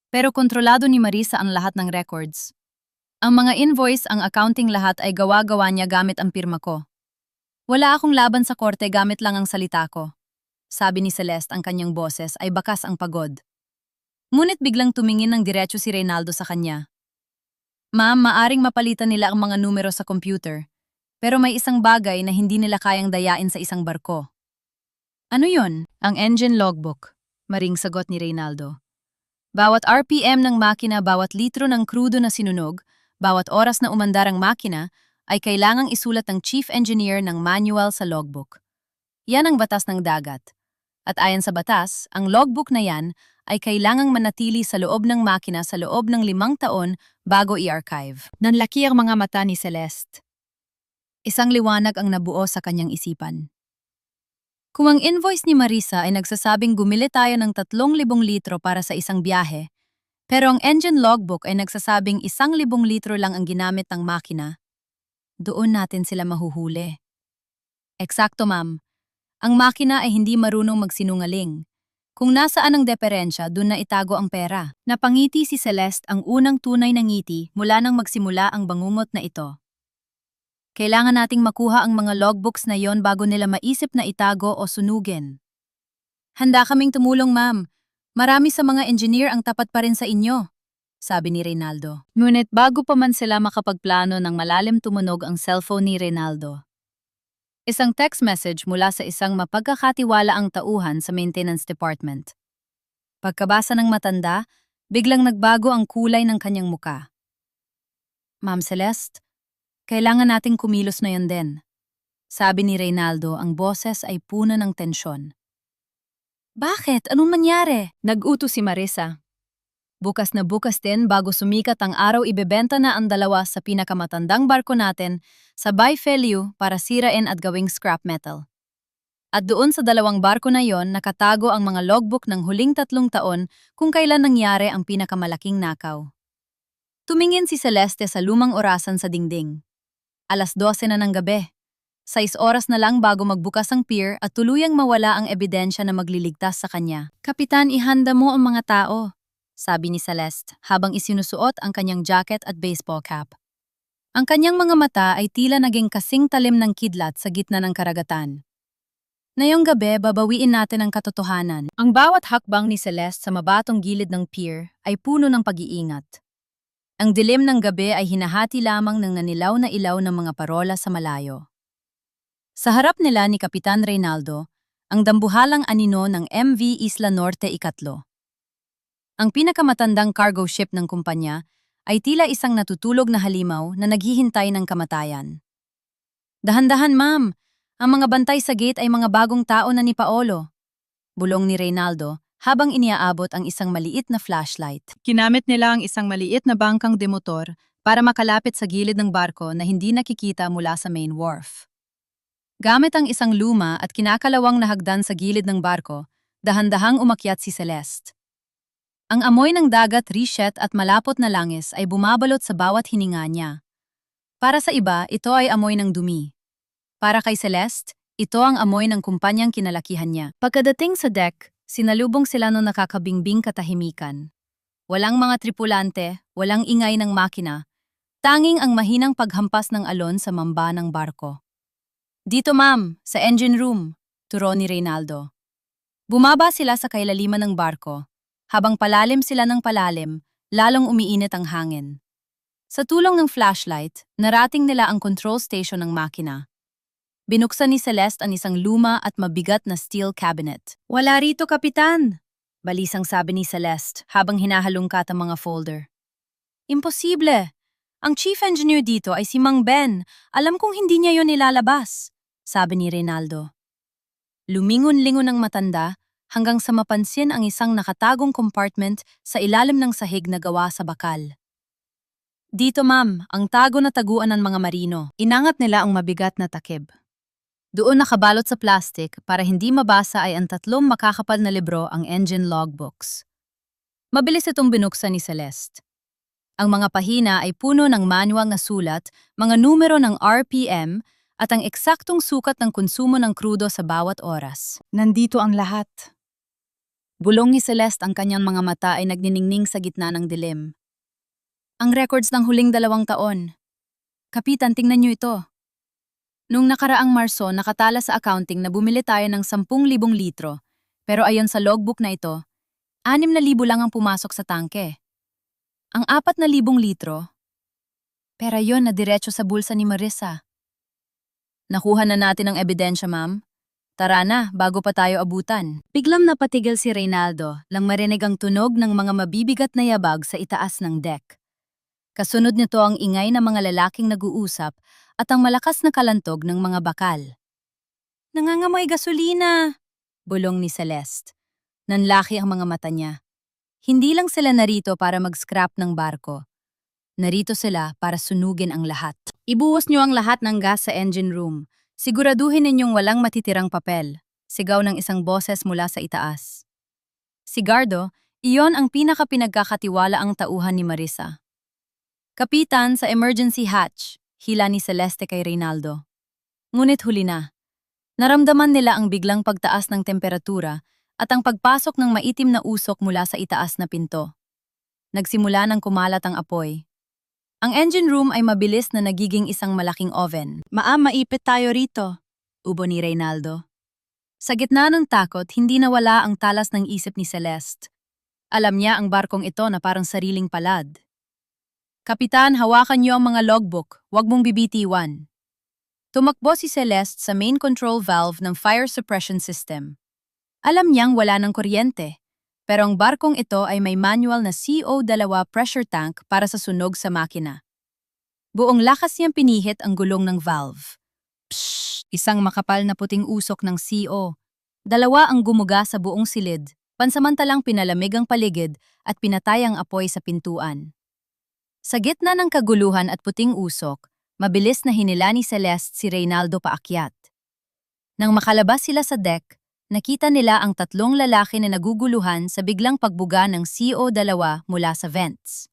Pero kontrolado ni Marisa ang lahat ng records. Ang mga invoice, ang accounting, lahat ay gawa-gawa niya gamit ang pirma ko. Wala akong laban sa korte gamit lang ang salita ko." Sabi ni Celeste, ang kanyang boses ay bakas ang pagod. Ngunit biglang tumingin ng diretso si Reynaldo sa kanya. "Ma'am, maaring mapalitan nila ang mga numero sa computer, pero may isang bagay na hindi nila kayang dayain sa isang barko." "Ano yun?" "Ang engine logbook," maring sagot ni Reynaldo. Bawat RPM ng makina, bawat litro ng krudo na sinunog, bawat oras na umandar ang makina, ay kailangang isulat ng chief engineer ng manual sa logbook. Yan ang batas ng dagat. At ayon sa batas, ang logbook na yan ay kailangang manatili sa loob ng makina sa loob ng 5 taon bago i-archive. Nanlaki ang mga mata ni Celeste. Isang liwanag ang nabuo sa kanyang isipan. Kung ang invoice ni Marisa ay nagsasabing bumili tayo ng 3,000 litro para sa isang biyahe, pero ang engine logbook ay nagsasabing 1,000 litro lang ang ginamit ng makina, doon natin sila mahuhuli. Eksakto, ma'am. Ang makina ay hindi marunong magsinungaling. Kung nasaan ang deperensya, doon na itago ang pera. Napangiti si Celeste, ang unang tunay na ngiti mula nang magsimula ang bangungot na ito. Kailangan nating makuha ang mga logbooks na yon bago nila maisip na itago o sunugin. "Handa kaming tumulong, ma'am. Marami sa mga engineer ang tapat pa rin sa inyo," sabi ni Reynaldo. Ngunit bago pa man sila makapagplano, ng malalim tumunog ang cellphone ni Reynaldo. Isang text message mula sa isang mapagkakatiwalaang tauhan sa maintenance department. Pagkabasa ng matanda, biglang nagbago ang kulay ng kanyang muka. "Ma'am Celeste, kailangan nating kumilos na yon din," sabi ni Reynaldo, ang boses ay puno ng tensyon. "Bakit? Anong nangyari?" Nag-utos si Marisa. Bukas na bukas din bago sumikat ang araw, ibebenta na ang 2 sa pinakamatandang barko natin sa Bayfelio para sirain at gawing scrap metal. At doon sa 2 barko na yon nakatago ang mga logbook ng huling 3 taon kung kailan nangyari ang pinakamalaking nakaw. Tumingin si Celeste sa lumang orasan sa dingding. 12:00 na ng gabi. 6 oras na lang bago magbukas ang pier at tuluyang mawala ang ebidensya na magliligtas sa kanya. "Kapitan, ihanda mo ang mga tao," sabi ni Celeste habang isinusuot ang kanyang jacket at baseball cap. Ang kanyang mga mata ay tila naging kasing talim ng kidlat sa gitna ng karagatan. Ngayong gabi, babawiin natin ang katotohanan. Ang bawat hakbang ni Celeste sa mabatong gilid ng pier ay puno ng pag-iingat. Ang dilim ng gabi ay hinahati lamang ng nanilaw na ilaw ng mga parola sa malayo. Sa harap nila ni Kapitan Reynaldo, ang dambuhalang anino ng MV Isla Norte Ikatlo. Ang pinakamatandang cargo ship ng kumpanya ay tila isang natutulog na halimaw na naghihintay ng kamatayan. Dahan-dahan, ma'am. Ang mga bantay sa gate ay mga bagong tao na ni Paolo. Bulong ni Reynaldo habang iniaabot ang isang maliit na flashlight. Kinamit nila ang isang maliit na bangkang demotor para makalapit sa gilid ng barko na hindi nakikita mula sa main wharf. Gamit ang isang luma at kinakalawang na hagdan sa gilid ng barko, dahan-dahang umakyat si Celeste. Ang amoy ng dagat, reshet at malapot na langis ay bumabalot sa bawat hininga niya. Para sa iba, ito ay amoy ng dumi. Para kay Celeste, ito ang amoy ng kumpanyang kinalakihan niya. Pagkadating sa deck, sinalubong sila ng nakakabingbing katahimikan. Walang mga tripulante, walang ingay ng makina, tanging ang mahinang paghampas ng alon sa mamba ng barko. Dito, ma'am, sa engine room, turo ni Reynaldo. Bumaba sila sa kailaliman ng barko. Habang palalim sila ng palalim, lalong umiinit ang hangin. Sa tulong ng flashlight, narating nila ang control station ng makina. Binuksan ni Celeste ang isang luma at mabigat na steel cabinet. Wala rito, Kapitan! Balisang sabi ni Celeste habang hinahalungkat ang mga folder. Imposible! Ang chief engineer dito ay si Mang Ben. Alam kong hindi niya yon ilalabas, sabi ni Reynaldo. Lumingon-lingon ang matanda hanggang sa mapansin ang isang nakatagong compartment sa ilalim ng sahig na gawa sa bakal. Dito, ma'am, ang tago na taguan ng mga marino. Inangat nila ang mabigat na takip. Doon nakabalot sa plastic para hindi mabasa ay ang 3 makakapal na libro ang engine logbooks. Mabilis itong binuksan ni Celeste. Ang mga pahina ay puno ng manual na sulat, mga numero ng RPM at ang eksaktong sukat ng konsumo ng krudo sa bawat oras. Nandito ang lahat. Bulong ni Celeste, ang kanyang mga mata ay nagniningning sa gitna ng dilim. Ang records ng huling 2 taon. Kapitan, tingnan niyo ito. Nung nakaraang Marso, nakatala sa accounting na bumili tayo ng 10,000 litro. Pero ayon sa logbook na ito, 6,000 lang ang pumasok sa tangke. Ang 4,000 litro, pera yon na diretso sa bulsa ni Marissa. Nakuha na natin ang ebidensya, ma'am. Tara na, bago pa tayo abutan. Biglang napatigil si Reynaldo lang marinig ang tunog ng mga mabibigat na yabag sa itaas ng deck. Kasunod nito ang ingay ng mga lalaking nag-uusap at ang malakas na kalantog ng mga bakal. Nangangamoy gasolina, bulong ni Celeste. Nanlaki ang mga mata niya. Hindi lang sila narito para mag-scrap ng barko. Narito sila para sunugin ang lahat. Ibuhos niyo ang lahat ng gas sa engine room. Siguraduhin ninyong walang matitirang papel. Sigaw ng isang boses mula sa itaas. Si Gardo, iyon ang pinakapinagkakatiwala ang tauhan ni Marissa. Kapitan, sa emergency hatch, hila ni Celeste kay Reynaldo. Ngunit huli na. Naramdaman nila ang biglang pagtaas ng temperatura at ang pagpasok ng maitim na usok mula sa itaas na pinto. Nagsimula ng kumalat ang apoy. Ang engine room ay mabilis na nagiging isang malaking oven. Maam, maipit tayo rito, ubo ni Reynaldo. Sa gitna ng takot, hindi nawala ang talas ng isip ni Celeste. Alam niya ang barkong ito na parang sariling palad. Kapitan, hawakan niyo ang mga logbook, huwag mong bibitiwan. Tumakbo si Celeste sa main control valve ng fire suppression system. Alam niyang wala ng kuryente, pero ang barkong ito ay may manual na CO2 pressure tank para sa sunog sa makina. Buong lakas niyang pinihit ang gulong ng valve. Pshh! Isang makapal na puting usok ng CO. 2 ang gumuga sa buong silid, pansamantalang pinalamig ang paligid at pinatay ang apoy sa pintuan. Sa gitna ng kaguluhan at puting usok, mabilis na hinila ni Celeste si Reynaldo paakyat. Nang makalabas sila sa deck, nakita nila ang 3 lalaki na naguguluhan sa biglang pagbuga ng CO2 mula sa vents.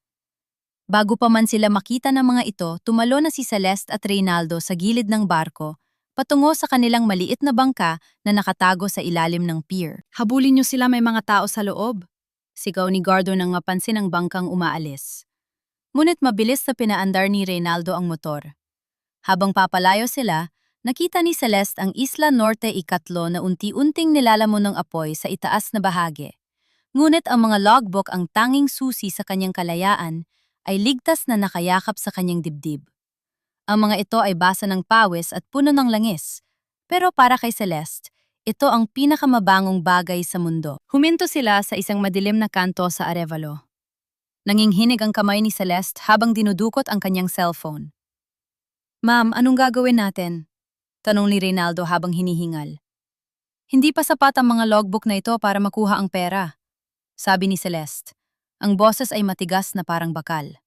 Bago pa man sila makita ng mga ito, tumalo na si Celeste at Reynaldo sa gilid ng barko, patungo sa kanilang maliit na bangka na nakatago sa ilalim ng pier. Habulin niyo sila, may mga tao sa loob, sigaw ni Gardo nang mapansin ang bangkang umaalis. Ngunit mabilis na pinaandar ni Reynaldo ang motor. Habang papalayo sila, Nakita ni Celeste ang Isla Norte Ikatlo na unti-unting nilalamon ng apoy sa itaas na bahagi. Ngunit ang mga logbook ang tanging susi sa kanyang kalayaan ay ligtas na nakayakap sa kanyang dibdib. Ang mga ito ay basa ng pawis at puno ng langis. Pero para kay Celeste, ito ang pinakamabangong bagay sa mundo. Huminto sila sa isang madilim na kanto sa Arevalo. Nanginghinig ang kamay ni Celeste habang dinudukot ang kanyang cellphone. Ma'am, anong gagawin natin? Tanong ni Reynaldo habang hinihingal. Hindi pa sapat ang mga logbook na ito para makuha ang pera, sabi ni Celeste. Ang boses ay matigas na parang bakal.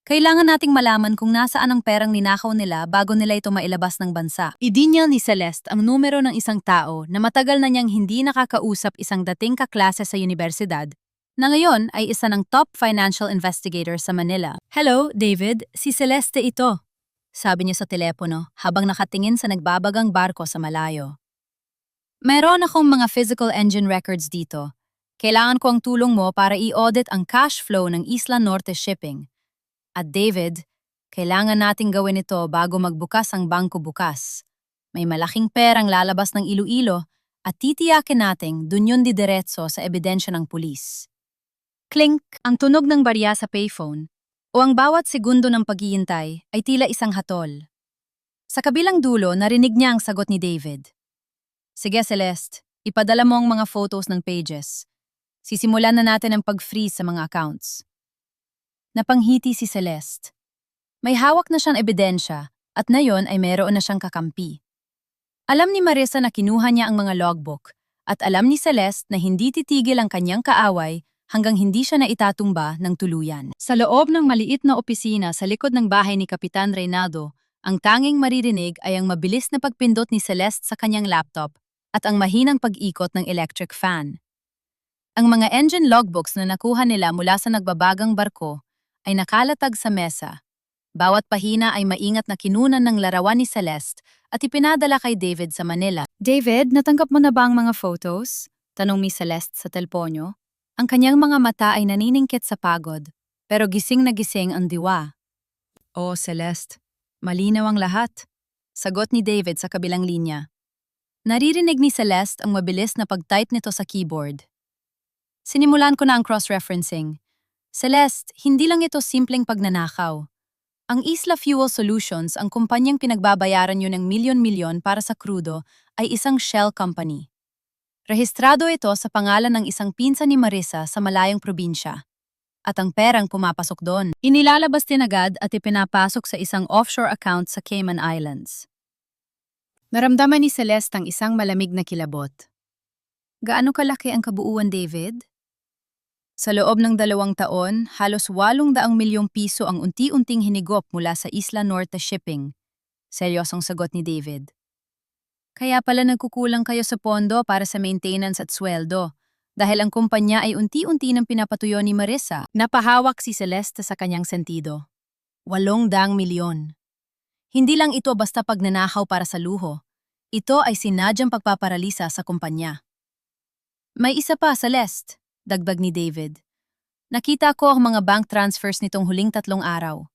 Kailangan nating malaman kung nasaan ang perang ninakaw nila bago nila ito mailabas ng bansa. Idinyal ni Celeste ang numero ng isang tao na matagal na niyang hindi nakakausap isang dating kaklase sa universidad, na ngayon ay isa ng top financial investigator sa Manila. Hello, David. Si Celeste ito, sabi niya sa telepono habang nakatingin sa nagbabagang barko sa malayo. Mayroon akong mga physical engine records dito. Kailangan ko ang tulong mo para i-audit ang cash flow ng Isla Norte Shipping. At David, kailangan nating gawin ito bago magbukas ang bangko bukas. May malaking perang lalabas ng Iloilo at titiyakin nating dun yun didiretso sa ebidensya ng pulis. Clink! Ang tunog ng barya sa payphone o ang bawat segundo ng paghihintay ay tila isang hatol. Sa kabilang dulo, narinig niya ang sagot ni David. Sige Celeste, ipadala mo ang mga photos ng pages. Sisimulan na natin ang pag-freeze sa mga accounts. Napanghiti si Celeste. May hawak na siyang ebidensya at ngayon ay meron na siyang kakampi. Alam ni Marissa na kinuha niya ang mga logbook at alam ni Celeste na hindi titigil ang kanyang kaaway hanggang hindi siya naitatumba ng tuluyan. Sa loob ng maliit na opisina sa likod ng bahay ni Kapitan Reynaldo, ang tanging maririnig ay ang mabilis na pagpindot ni Celeste sa kanyang laptop at ang mahinang pag-ikot ng electric fan. Ang mga engine logbooks na nakuha nila mula sa nagbabagang barko ay nakalatag sa mesa. Bawat pahina ay maingat na kinunan ng larawan ni Celeste at ipinadala kay David sa Manila. David, natanggap mo na ba ang mga photos? Tanong ni Celeste sa telponyo. Ang kanyang mga mata ay naniningkit sa pagod, pero gising na gising ang diwa. Oh, Celeste, malinaw ang lahat. Sagot ni David sa kabilang linya. Naririnig ni Celeste ang mabilis na pag-type nito sa keyboard. Sinimulan ko na ang cross-referencing. Celeste, hindi lang ito simpleng pagnanakaw. Ang Isla Fuel Solutions, ang kumpanyang pinagbabayaran nyo ng milyon-milyon para sa krudo, ay isang shell company. Rehistrado ito sa pangalan ng isang pinsan ni Marissa sa malayong probinsya. At ang perang pumapasok doon. Inilalabas din agad at ipinapasok sa isang offshore account sa Cayman Islands. Naramdaman ni Celeste ang isang malamig na kilabot. Gaano kalaki ang kabuuan, David? Sa loob ng 2 taon, halos 800 milyong piso ang unti-unting hinigop mula sa Isla Norte Shipping. Seryosong sagot ni David. Kaya pala nagkukulang kayo sa pondo para sa maintenance at sweldo, dahil ang kumpanya ay unti-unti nang pinapatuyo ni Marissa. Napahawak si Celeste sa kanyang sentido. 800 milyon. Hindi lang ito basta pagnanakaw para sa luho. Ito ay sinadyang pagpaparalisa sa kumpanya. May isa pa, Celeste, dagdag ni David. Nakita ko ang mga bank transfers nitong huling 3 araw.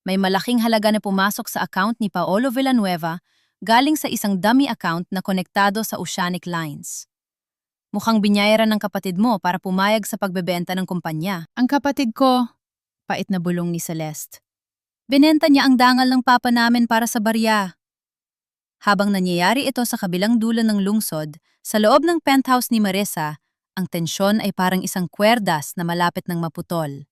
May malaking halaga na pumasok sa account ni Paolo Villanueva galing sa isang dummy account na konektado sa Oceanic Lines. Mukhang binyayaran ng kapatid mo para pumayag sa pagbebenta ng kumpanya. Ang kapatid ko, pait na bulong ni Celeste. Binenta niya ang dangal ng papa namin para sa barya. Habang nangyayari ito sa kabilang dulo ng lungsod, sa loob ng penthouse ni Marissa, ang tensyon ay parang isang kwerdas na malapit ng maputol.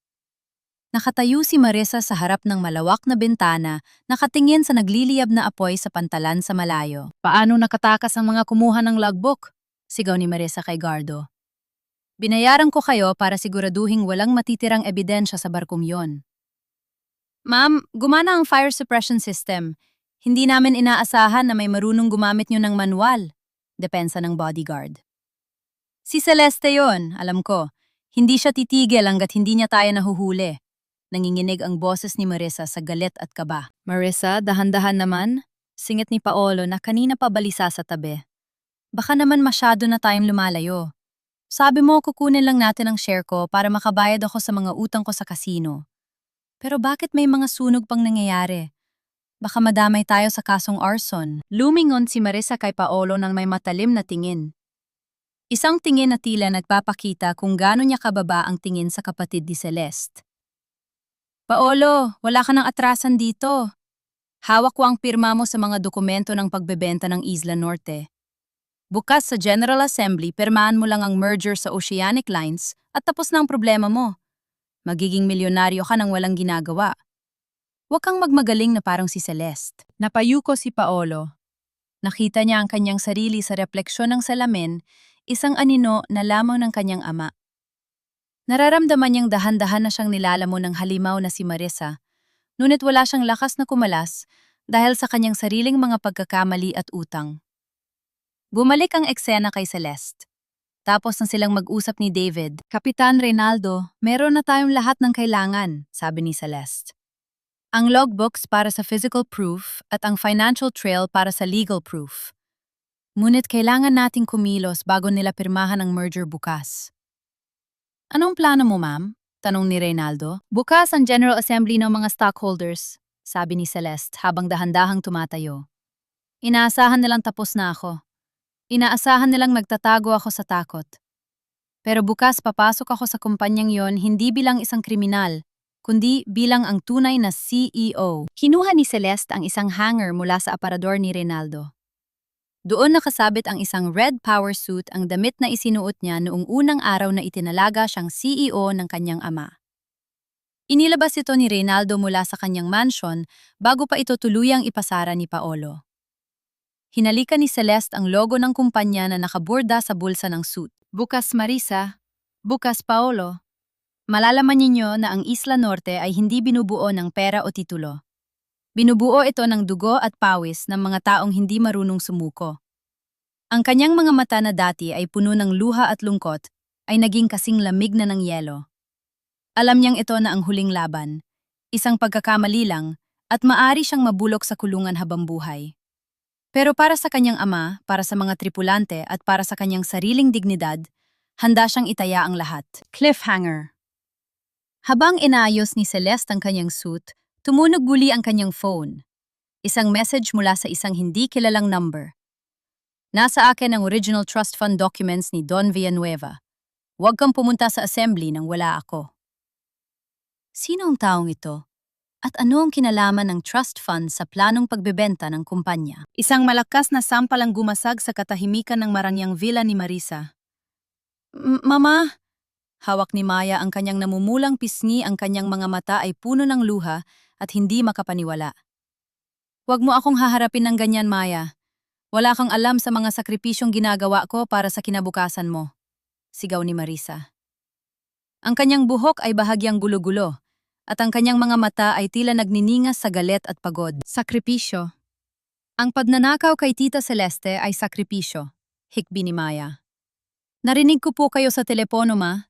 Nakatayo si Marissa sa harap ng malawak na bintana, nakatingin sa nagliliyab na apoy sa pantalan sa malayo. Paano nakatakas ang mga kumuha ng logbook? Sigaw ni Marissa kay Gardo. Binayaran ko kayo para siguraduhing walang matitirang ebidensya sa barkong yon. Ma'am, gumana ang fire suppression system. Hindi namin inaasahan na may marunong gumamit nyo ng manual. Depensa ng bodyguard. Si Celeste yon, alam ko. Hindi siya titigil hanggat hindi niya tayo nahuhuli. Nanginginig ang boses ni Marissa sa galit at kaba. Marissa, dahan-dahan naman. Singit ni Paolo na kanina pa balisa sa tabi. Baka naman masyado na tayong lumalayo. Sabi mo kukunin lang natin ang share ko para makabayad ako sa mga utang ko sa kasino. Pero bakit may mga sunog pang nangyayari? Baka madamay tayo sa kasong arson. Lumingon si Marisa kay Paolo nang may matalim na tingin. Isang tingin na tila nagpapakita kung gaano niya kababa ang tingin sa kapatid ni Celeste. Paolo, wala ka ng atrasan dito. Hawak ko ang pirma mo sa mga dokumento ng pagbebenta ng Isla Norte. Bukas sa General Assembly, pirmahan mo lang ang merger sa Oceanic Lines at tapos na ang problema mo. Magiging milyonaryo ka nang walang ginagawa. Huwag kang magmagaling na parang si Celeste. Napayuko si Paolo. Nakita niya ang kanyang sarili sa refleksyon ng salamin, isang anino na lamang ng kanyang ama. Nararamdaman niyang dahan-dahan na siyang nilalamon ng halimaw na si Marisa, ngunit wala siyang lakas na kumalas dahil sa kanyang sariling mga pagkakamali at utang. Bumalik ang eksena kay Celeste. Tapos na silang mag-usap ni David, Kapitan Reynaldo, meron na tayong lahat ng kailangan, sabi ni Celeste. Ang logbooks para sa physical proof at ang financial trail para sa legal proof. Ngunit kailangan nating kumilos bago nila pirmahan ang merger bukas. Anong plano mo, ma'am? Tanong ni Reynaldo. Bukas ang General Assembly ng mga stockholders, sabi ni Celeste habang dahan-dahang tumatayo. Inaasahan nilang tapos na ako. Inaasahan nilang nagtatago ako sa takot. Pero bukas papasok ako sa kumpanyang yon hindi bilang isang kriminal, kundi bilang ang tunay na CEO. Kinuha ni Celeste ang isang hanger mula sa aparador ni Reynaldo. Doon nakasabit ang isang red power suit, ang damit na isinuot niya noong unang araw na itinalaga siyang CEO ng kanyang ama. Inilabas ito ni Reynaldo mula sa kanyang mansion bago pa ito tuluyang ipasara ni Paolo. Hinalikan ni Celeste ang logo ng kumpanya na nakaborda sa bulsa ng suit. Bukas Marisa, bukas Paolo. Malalaman ninyo na ang Isla Norte ay hindi binubuo ng pera o titulo. Binubuo ito ng dugo at pawis ng mga taong hindi marunong sumuko. Ang kanyang mga mata na dati ay puno ng luha at lungkot ay naging kasing lamig na ng yelo. Alam niyang ito na ang huling laban, isang pagkakamali lang at maari siyang mabulok sa kulungan habang buhay. Pero para sa kanyang ama, para sa mga tripulante at para sa kanyang sariling dignidad, handa siyang itaya ang lahat. Cliffhanger. Habang inaayos ni Celeste ang kanyang suit, tumunog muli ang kanyang phone. Isang message mula sa isang hindi kilalang number. Nasa akin ang original trust fund documents ni Don Villanueva. Huwag kang pumunta sa assembly nang wala ako. Sino ang taong ito? At ano ang kinalaman ng trust fund sa planong pagbebenta ng kumpanya? Isang malakas na sampal ang gumasag sa katahimikan ng marangyang villa ni Marisa. Mama! Hawak ni Maya ang kanyang namumulang pisngi, ang kanyang mga mata ay puno ng luha at hindi makapaniwala. Huwag mo akong haharapin ng ganyan, Maya. Wala kang alam sa mga sakripisyong ginagawa ko para sa kinabukasan mo. Sigaw ni Marisa. Ang kanyang buhok ay bahagyang gulo-gulo at ang kanyang mga mata ay tila nagniningas sa galit at pagod. Sakripisyo. Ang pagnanakaw kay Tita Celeste ay sakripisyo, hikbi ni Maya. Narinig ko po kayo sa telepono, ma.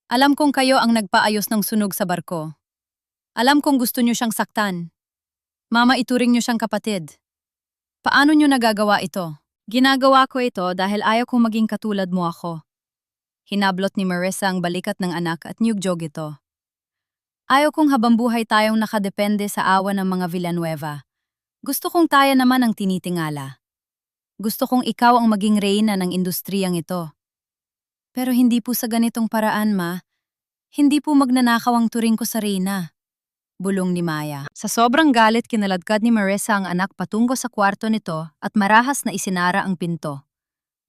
Alam kong kayo ang nagpaayos ng sunog sa barko. Alam kong gusto niyo siyang saktan. Mama, ituring niyo siyang kapatid. Paano niyo nagagawa ito? Ginagawa ko ito dahil ayaw kong maging katulad mo ako. Hinablot ni Marisa ang balikat ng anak at niyugjog ito. Ayaw kong habang buhay tayong nakadepende sa awa ng mga Villanueva. Gusto kong tayo naman ang tinitingala. Gusto kong ikaw ang maging reyna ng industriyang ito. Pero hindi po sa ganitong paraan, ma. Hindi po magnanakaw ang turing ko sa reyna. Bulong ni Maya. Sa sobrang galit, kinaladkad ni Marisa ang anak patungo sa kwarto nito at marahas na isinara ang pinto.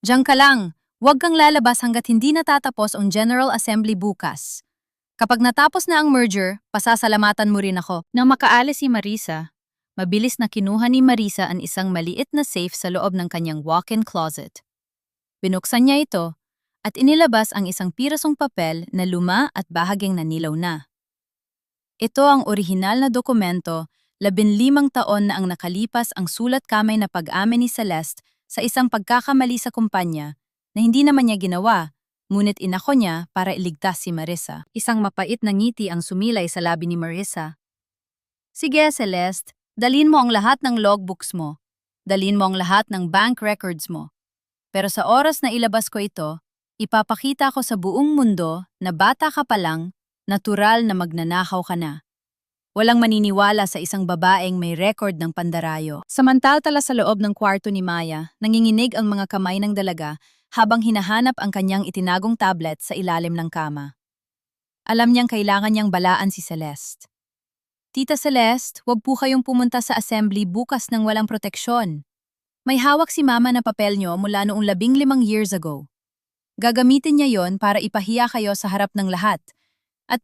Diyan ka lang, huwag kang lalabas hanggat hindi natatapos ang General Assembly bukas. Kapag natapos na ang merger, pasasalamatan mo rin ako. Nang makaalis si Marisa, mabilis na kinuha ni Marisa ang isang maliit na safe sa loob ng kanyang walk-in closet. Binuksan niya ito at inilabas ang isang pirasong papel na luma at bahagyang nanilaw na. Ito ang orihinal na dokumento, 15 taon na ang nakalipas ang sulat kamay na pag-amin ni Celeste sa isang pagkakamali sa kumpanya na hindi naman niya ginawa, ngunit inako niya para iligtas si Marisa. Isang mapait na ngiti ang sumilay sa labi ni Marisa. Sige, Celeste, dalhin mo ang lahat ng logbooks mo. Dalhin mo ang lahat ng bank records mo. Pero sa oras na ilabas ko ito, ipapakita ko sa buong mundo na bata ka pa lang, natural na magnanakaw ka na. Walang maniniwala sa isang babaeng may record ng pandarayo. Samantala sa loob ng kwarto ni Maya, nanginginig ang mga kamay ng dalaga habang hinahanap ang kanyang itinagong tablet sa ilalim ng kama. Alam niyang kailangan niyang balaan si Celeste. Tita Celeste, huwag po kayong pumunta sa assembly bukas ng walang proteksyon. May hawak si Mama na papel niyo mula noong 15 years ago. Gagamitin niya yon para ipahiya kayo sa harap ng lahat. At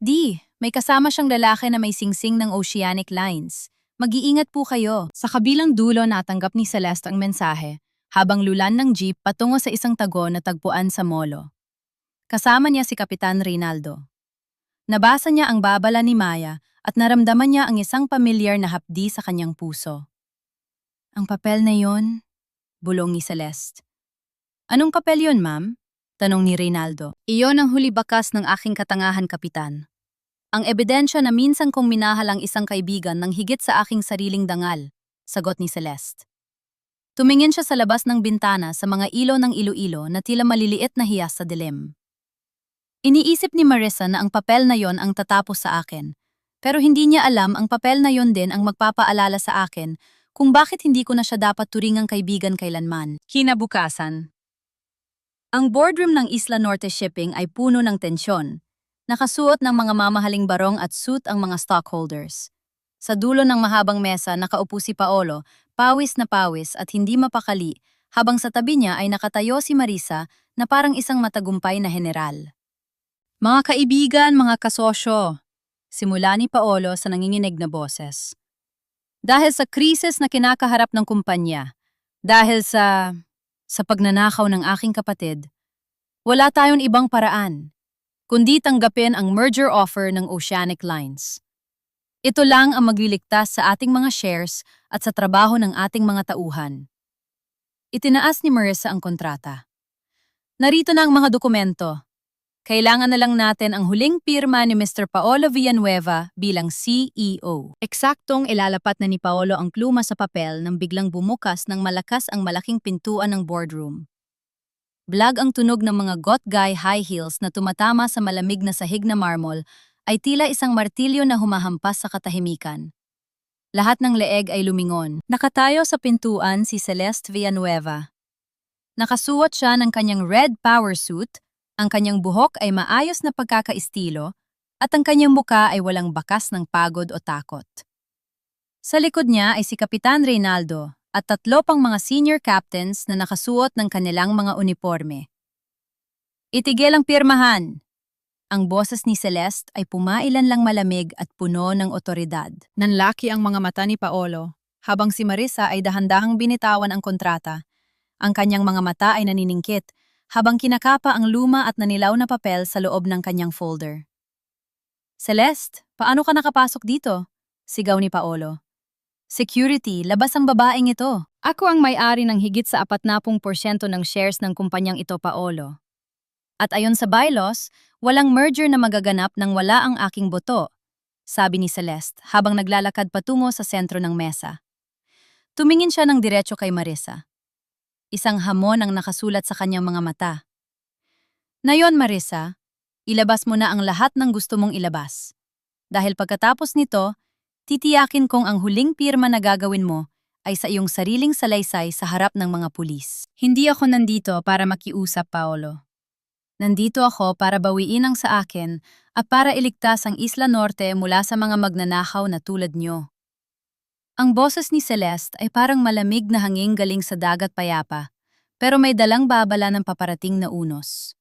may kasama siyang lalaki na may singsing ng Oceanic Lines. Mag-iingat po kayo. Sa kabilang dulo natanggap ni Celeste ang mensahe, habang lulan ng jeep patungo sa isang tago na tagpuan sa molo. Kasama niya si Kapitan Reynaldo. Nabasa niya ang babala ni Maya at naramdaman niya ang isang pamilyar na hapdi sa kanyang puso. Ang papel na yon, bulong ni Celeste. Anong papel yon, ma'am? Tanong ni Reynaldo. Iyon ang huli bakas ng aking katangahan, Kapitan. Ang ebidensya na minsan kong minahal ang isang kaibigan nang higit sa aking sariling dangal, sagot ni Celeste. Tumingin siya sa labas ng bintana sa mga ilaw ng Iloilo na tila maliliit na hiyas sa dilim. Iniisip ni Marissa na ang papel na yon ang tatapos sa akin, pero hindi niya alam ang papel na yon din ang magpapaalala sa akin kung bakit hindi ko na siya dapat turingang kaibigan kailanman. Kinabukasan. Ang boardroom ng Isla Norte Shipping ay puno ng tensyon. Nakasuot ng mga mamahaling barong at suit ang mga stockholders. Sa dulo ng mahabang mesa nakaupo si Paolo, pawis na pawis at hindi mapakali, habang sa tabi niya ay nakatayo si Marissa na parang isang matagumpay na general. Mga kaibigan, mga kasosyo, simula ni Paolo sa nanginginig na boses. Dahil sa krisis na kinakaharap ng kumpanya, dahil sa pagnanakaw ng aking kapatid, wala tayong ibang paraan, kundi tanggapin ang merger offer ng Oceanic Lines. Ito lang ang magliligtas sa ating mga shares at sa trabaho ng ating mga tauhan. Itinaas ni Marissa ang kontrata. Narito na ang mga dokumento. Kailangan na lang natin ang huling pirma ni Mr. Paolo Villanueva bilang CEO. Eksaktong ilalapat na ni Paolo ang pluma sa papel nang biglang bumukas ng malakas ang malaking pintuan ng boardroom. Blag ang tunog ng mga Gotgay high heels na tumatama sa malamig na sahig na marmol ay tila isang martilyo na humahampas sa katahimikan. Lahat ng leeg ay lumingon. Nakatayo sa pintuan si Celeste Villanueva. Nakasuot siya ng kanyang red power suit, ang kanyang buhok ay maayos na pagkakaistilo, at ang kanyang muka ay walang bakas ng pagod o takot. Sa likod niya ay si Kapitan Reynaldo at 3 pang mga senior captains na nakasuot ng kanilang mga uniforme. Itigil ang pirmahan! Ang boses ni Celeste ay pumailan lang malamig at puno ng otoridad. Nanlaki ang mga mata ni Paolo, habang si Marissa ay dahan-dahang binitawan ang kontrata. Ang kanyang mga mata ay naniningkit, habang kinakapa ang luma at nanilaw na papel sa loob ng kanyang folder. Celeste, paano ka nakapasok dito? Sigaw ni Paolo. Security, labas ang babaeng ito. Ako ang may-ari ng higit sa 40% ng shares ng kumpanyang ito, Paolo. At ayon sa bylaws, walang merger na magaganap nang wala ang aking boto, sabi ni Celeste habang naglalakad patungo sa sentro ng mesa. Tumingin siya ng diretso kay Marissa. Isang hamon ang nakasulat sa kanyang mga mata. Ngayon, Marissa, ilabas mo na ang lahat ng gusto mong ilabas. Dahil pagkatapos nito, titiyakin kong ang huling pirma na gagawin mo ay sa iyong sariling salaysay sa harap ng mga pulis. Hindi ako nandito para makiusap, Paolo. Nandito ako para bawiin ang sa akin at para iligtas ang Isla Norte mula sa mga magnanakaw na tulad nyo. Ang boses ni Celeste ay parang malamig na hangin galing sa dagat payapa, pero may dalang babala ng paparating na unos.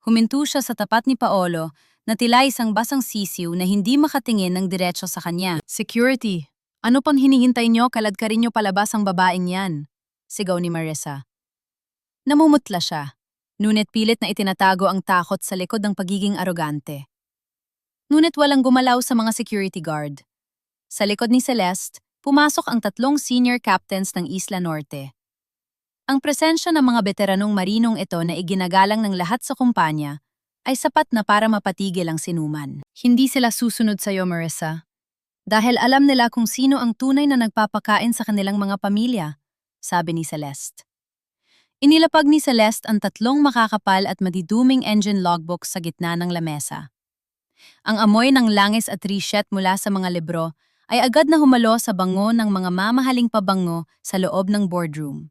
Huminto siya sa tapat ni Paolo na tila isang basang sisiw na hindi makatingin ng diretso sa kanya. Security, ano pang hinihintay nyo? Kaladkarin nyo palabas ang babaeng yan, sigaw ni Marissa. Namumutla siya, ngunit pilit na itinatago ang takot sa likod ng pagiging arogante. Ngunit walang gumalaw sa mga security guard. Sa likod ni Celeste, pumasok ang 3 senior captains ng Isla Norte. Ang presensya ng mga veteranong marinong ito na iginagalang ng lahat sa kumpanya ay sapat na para mapatigil ang sinuman. Hindi sila susunod sa iyo, Marissa. Dahil alam nila kung sino ang tunay na nagpapakain sa kanilang mga pamilya, sabi ni Celeste. Inilapag ni Celeste ang 3 makakapal at madiduming engine logbook sa gitna ng lamesa. Ang amoy ng langis at reshet mula sa mga libro ay agad na humalo sa bango ng mga mamahaling pabango sa loob ng boardroom.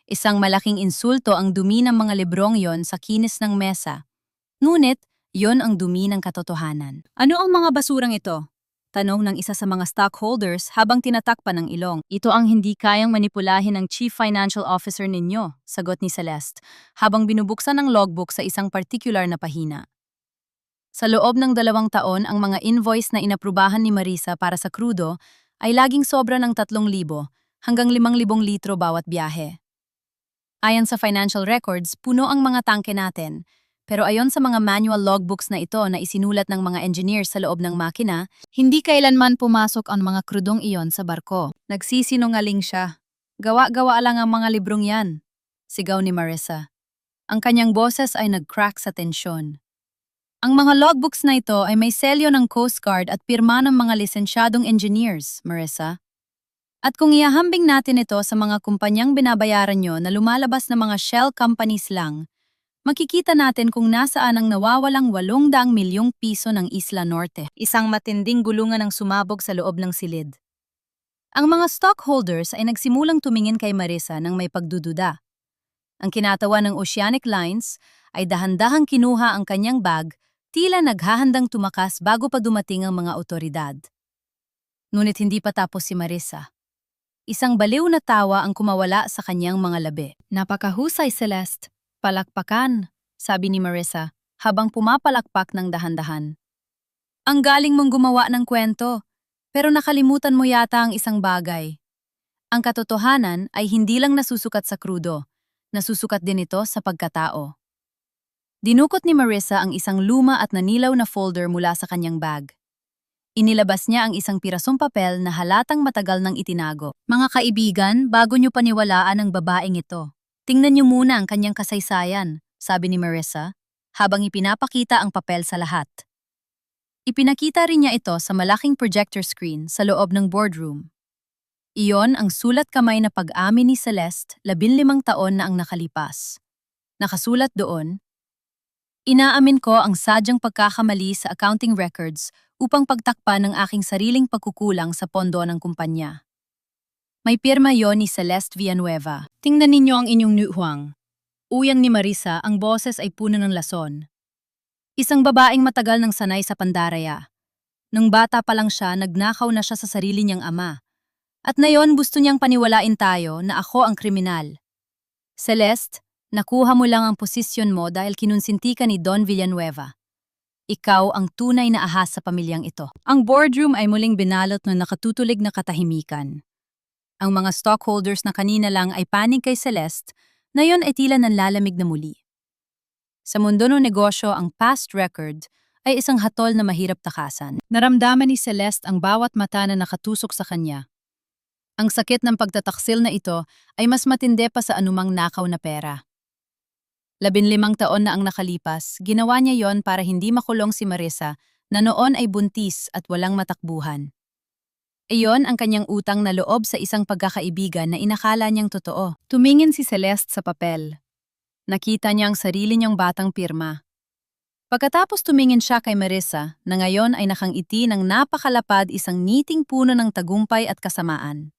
Isang malaking insulto ang dumi ng mga librong yon sa kinis ng mesa. Ngunit, yon ang dumi ng katotohanan. Ano ang mga basurang ito? Tanong ng isa sa mga stockholders habang tinatakpan ng ilong. Ito ang hindi kayang manipulahin ng Chief Financial Officer ninyo, sagot ni Celeste, habang binubuksan ang logbook sa isang particular na pahina. Sa loob ng 2 taon, ang mga invoice na inaprubahan ni Marisa para sa krudo ay laging sobra ng 3,000 hanggang 5,000 litro bawat biyahe. Ayon sa financial records, puno ang mga tangke natin. Pero ayon sa mga manual logbooks na ito na isinulat ng mga engineers sa loob ng makina, hindi kailanman pumasok ang mga krudong iyon sa barko. Nagsisinungaling siya. Gawa-gawa lang ang mga librong yan, sigaw ni Marisa. Ang kanyang boses ay nag-crack sa tensyon. Ang mga logbooks na ito ay may selyo ng Coast Guard at pirma ng mga lisensyadong engineers, Marisa. At kung iahambing natin ito sa mga kumpanyang binabayaran nyo na lumalabas na mga shell companies lang, makikita natin kung nasaan ang nawawalang 800 milyong piso ng Isla Norte. Isang matinding gulungan ang sumabog sa loob ng silid. Ang mga stockholders ay nagsimulang tumingin kay Marisa ng may pagdududa. Ang kinatawa ng Oceanic Lines ay dahan-dahang kinuha ang kanyang bag, tila naghahandang tumakas bago pa dumating ang mga otoridad. Ngunit hindi pa tapos si Marisa. Isang baliw na tawa ang kumawala sa kanyang mga labi. Napakahusay, Celeste. Palakpakan, sabi ni Marisa, habang pumapalakpak ng dahan-dahan. Ang galing mong gumawa ng kwento, pero nakalimutan mo yata ang isang bagay. Ang katotohanan ay hindi lang nasusukat sa krudo, nasusukat din ito sa pagkatao. Dinukot ni Marisa ang isang luma at nanilaw na folder mula sa kanyang bag. Inilabas niya ang isang pirasong papel na halatang matagal nang itinago. Mga kaibigan, bago niyo paniwalaan ang babaeng ito, tingnan niyo muna ang kanyang kasaysayan, sabi ni Marisa, habang ipinapakita ang papel sa lahat. Ipinakita rin niya ito sa malaking projector screen sa loob ng boardroom. Iyon ang sulat kamay na pag-amin ni Celeste 15 taon na ang nakalipas. Nakasulat doon, "Inaamin ko ang sadyang pagkakamali sa accounting records upang pagtakpan ng aking sariling pagkukulang sa pondo ng kumpanya." May pirma yon ni Celeste Villanueva. Tingnan ninyo ang inyong nuhuang. Uyang ni Marisa, ang boses ay puno ng lason. Isang babaeng matagal nang sanay sa pandaraya. Nung bata pa lang siya, nagnakaw na siya sa sarili niyang ama. At ngayon gusto niyang paniwalain tayo na ako ang kriminal. Celeste, nakuha mo lang ang posisyon mo dahil kinunsinti ka ni Don Villanueva. Ikaw ang tunay na ahas sa pamilyang ito. Ang boardroom ay muling binalot ng nakatutulig na katahimikan. Ang mga stockholders na kanina lang ay panig kay Celeste, ngayon ay tila nanlalamig na muli. Sa mundo ng negosyo, ang past record ay isang hatol na mahirap takasan. Naramdaman ni Celeste ang bawat mata na nakatusok sa kanya. Ang sakit ng pagtataksil na ito ay mas matindi pa sa anumang nakaw na pera. 15 taon na ang nakalipas, ginawa niya yon para hindi makulong si Marisa na noon ay buntis at walang matakbuhan. Iyon ang kanyang utang na loob sa isang pagkakaibigan na inakala niyang totoo. Tumingin si Celeste sa papel. Nakita niya ang sarili niyang batang pirma. Pagkatapos tumingin siya kay Marisa na ngayon ay nakangiti ng napakalapad isang ngiting puno ng tagumpay at kasamaan.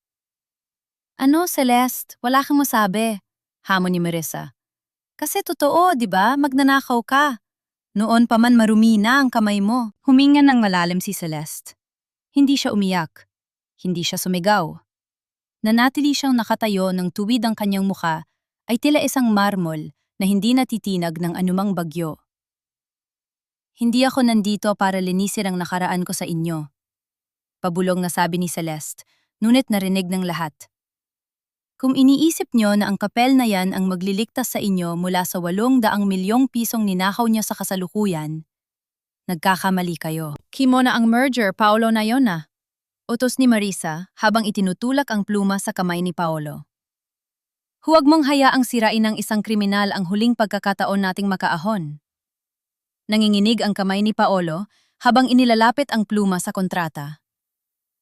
"Ano, Celeste? Wala kang masabi," hamon ni Marisa. "Kasi totoo, di ba? Magnanakaw ka. Noon pa man marumi na ang kamay mo." Huminga ng malalim si Celeste. Hindi siya umiyak. Hindi siya sumigaw. Nanatili siyang nakatayo ng tuwid ang kanyang muka ay tila isang marmol na hindi natitinag ng anumang bagyo. "Hindi ako nandito para linisin ang nakaraan ko sa inyo," pabulong na sabi ni Celeste, ngunit narinig ng lahat. "Kung iniisip nyo na ang kapel na yan ang magliligtas sa inyo mula sa 800 milyong pisong ninakaw nyo sa kasalukuyan, nagkakamali kayo." "Kimo na ang merger, Paolo na yon na," utos ni Marisa habang itinutulak ang pluma sa kamay ni Paolo. "Huwag mong hayaang sirain ng isang kriminal ang huling pagkakataon nating makaahon." Nanginginig ang kamay ni Paolo habang inilalapit ang pluma sa kontrata.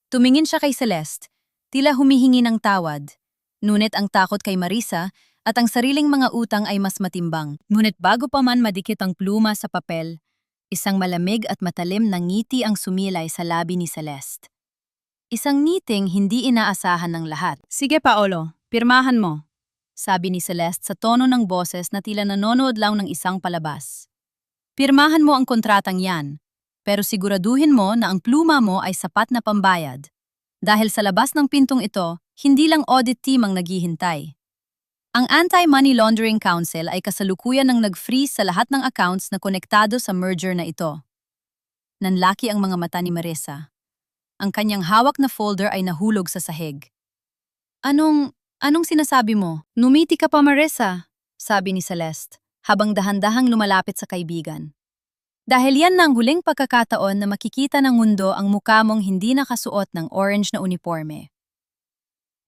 Tumingin siya kay Celeste, tila humihingi ng tawad. Ngunit ang takot kay Marisa at ang sariling mga utang ay mas matimbang. Ngunit bago pa man madikit ang pluma sa papel, Isang malamig at matalim na ngiti ang sumilay sa labi ni Celeste. Isang ngiting hindi inaasahan ng lahat. Sige Paolo, pirmahan mo, sabi ni Celeste sa tono ng boses na tila nanonood lang ng isang palabas. Pirmahan mo ang kontratang yan, pero siguraduhin mo na ang pluma mo ay sapat na pambayad. Dahil sa labas ng pintong ito, hindi lang audit team ang naghihintay. Ang Anti-Money Laundering Council ay kasalukuyan ng nag-freeze sa lahat ng accounts na konektado sa merger na ito. Nanlaki ang mga mata ni Marissa. Ang kanyang hawak na folder ay nahulog sa sahig. Anong sinasabi mo? Numiti ka pa Marissa, sabi ni Celeste, habang dahan-dahang lumalapit sa kaibigan. Dahil yan na ang huling pagkakataon na makikita ng mundo ang mukha mong hindi nakasuot ng orange na uniforme.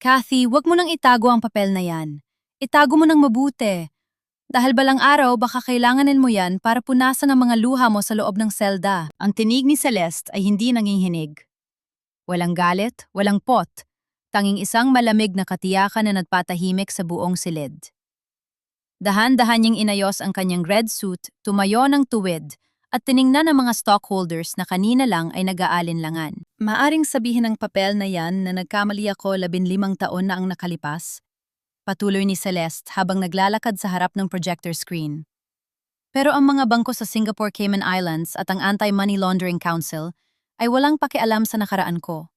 Kathy, wag mo nang itago ang papel na yan. Itago mo ng mabuti. Dahil balang araw baka kailanganin mo yan para punasan ang mga luha mo sa loob ng selda. Ang tinig ni Celeste ay hindi nanginginig. Walang galit, walang pot. Tanging isang malamig na katiyakan na nagpatahimik sa buong silid. Dahan-dahan niyang inayos ang kanyang red suit, tumayo ng tuwid, at tiningnan ang mga stockholders na kanina lang ay nag-aalinlangan. Maaring sabihin ng papel na yan na nagkamali ako 15 taon na ang nakalipas, patuloy ni Celeste habang naglalakad sa harap ng projector screen. Pero ang mga bangko sa Singapore Cayman Islands at ang Anti-Money Laundering Council ay walang pakialam sa nakaraan ko.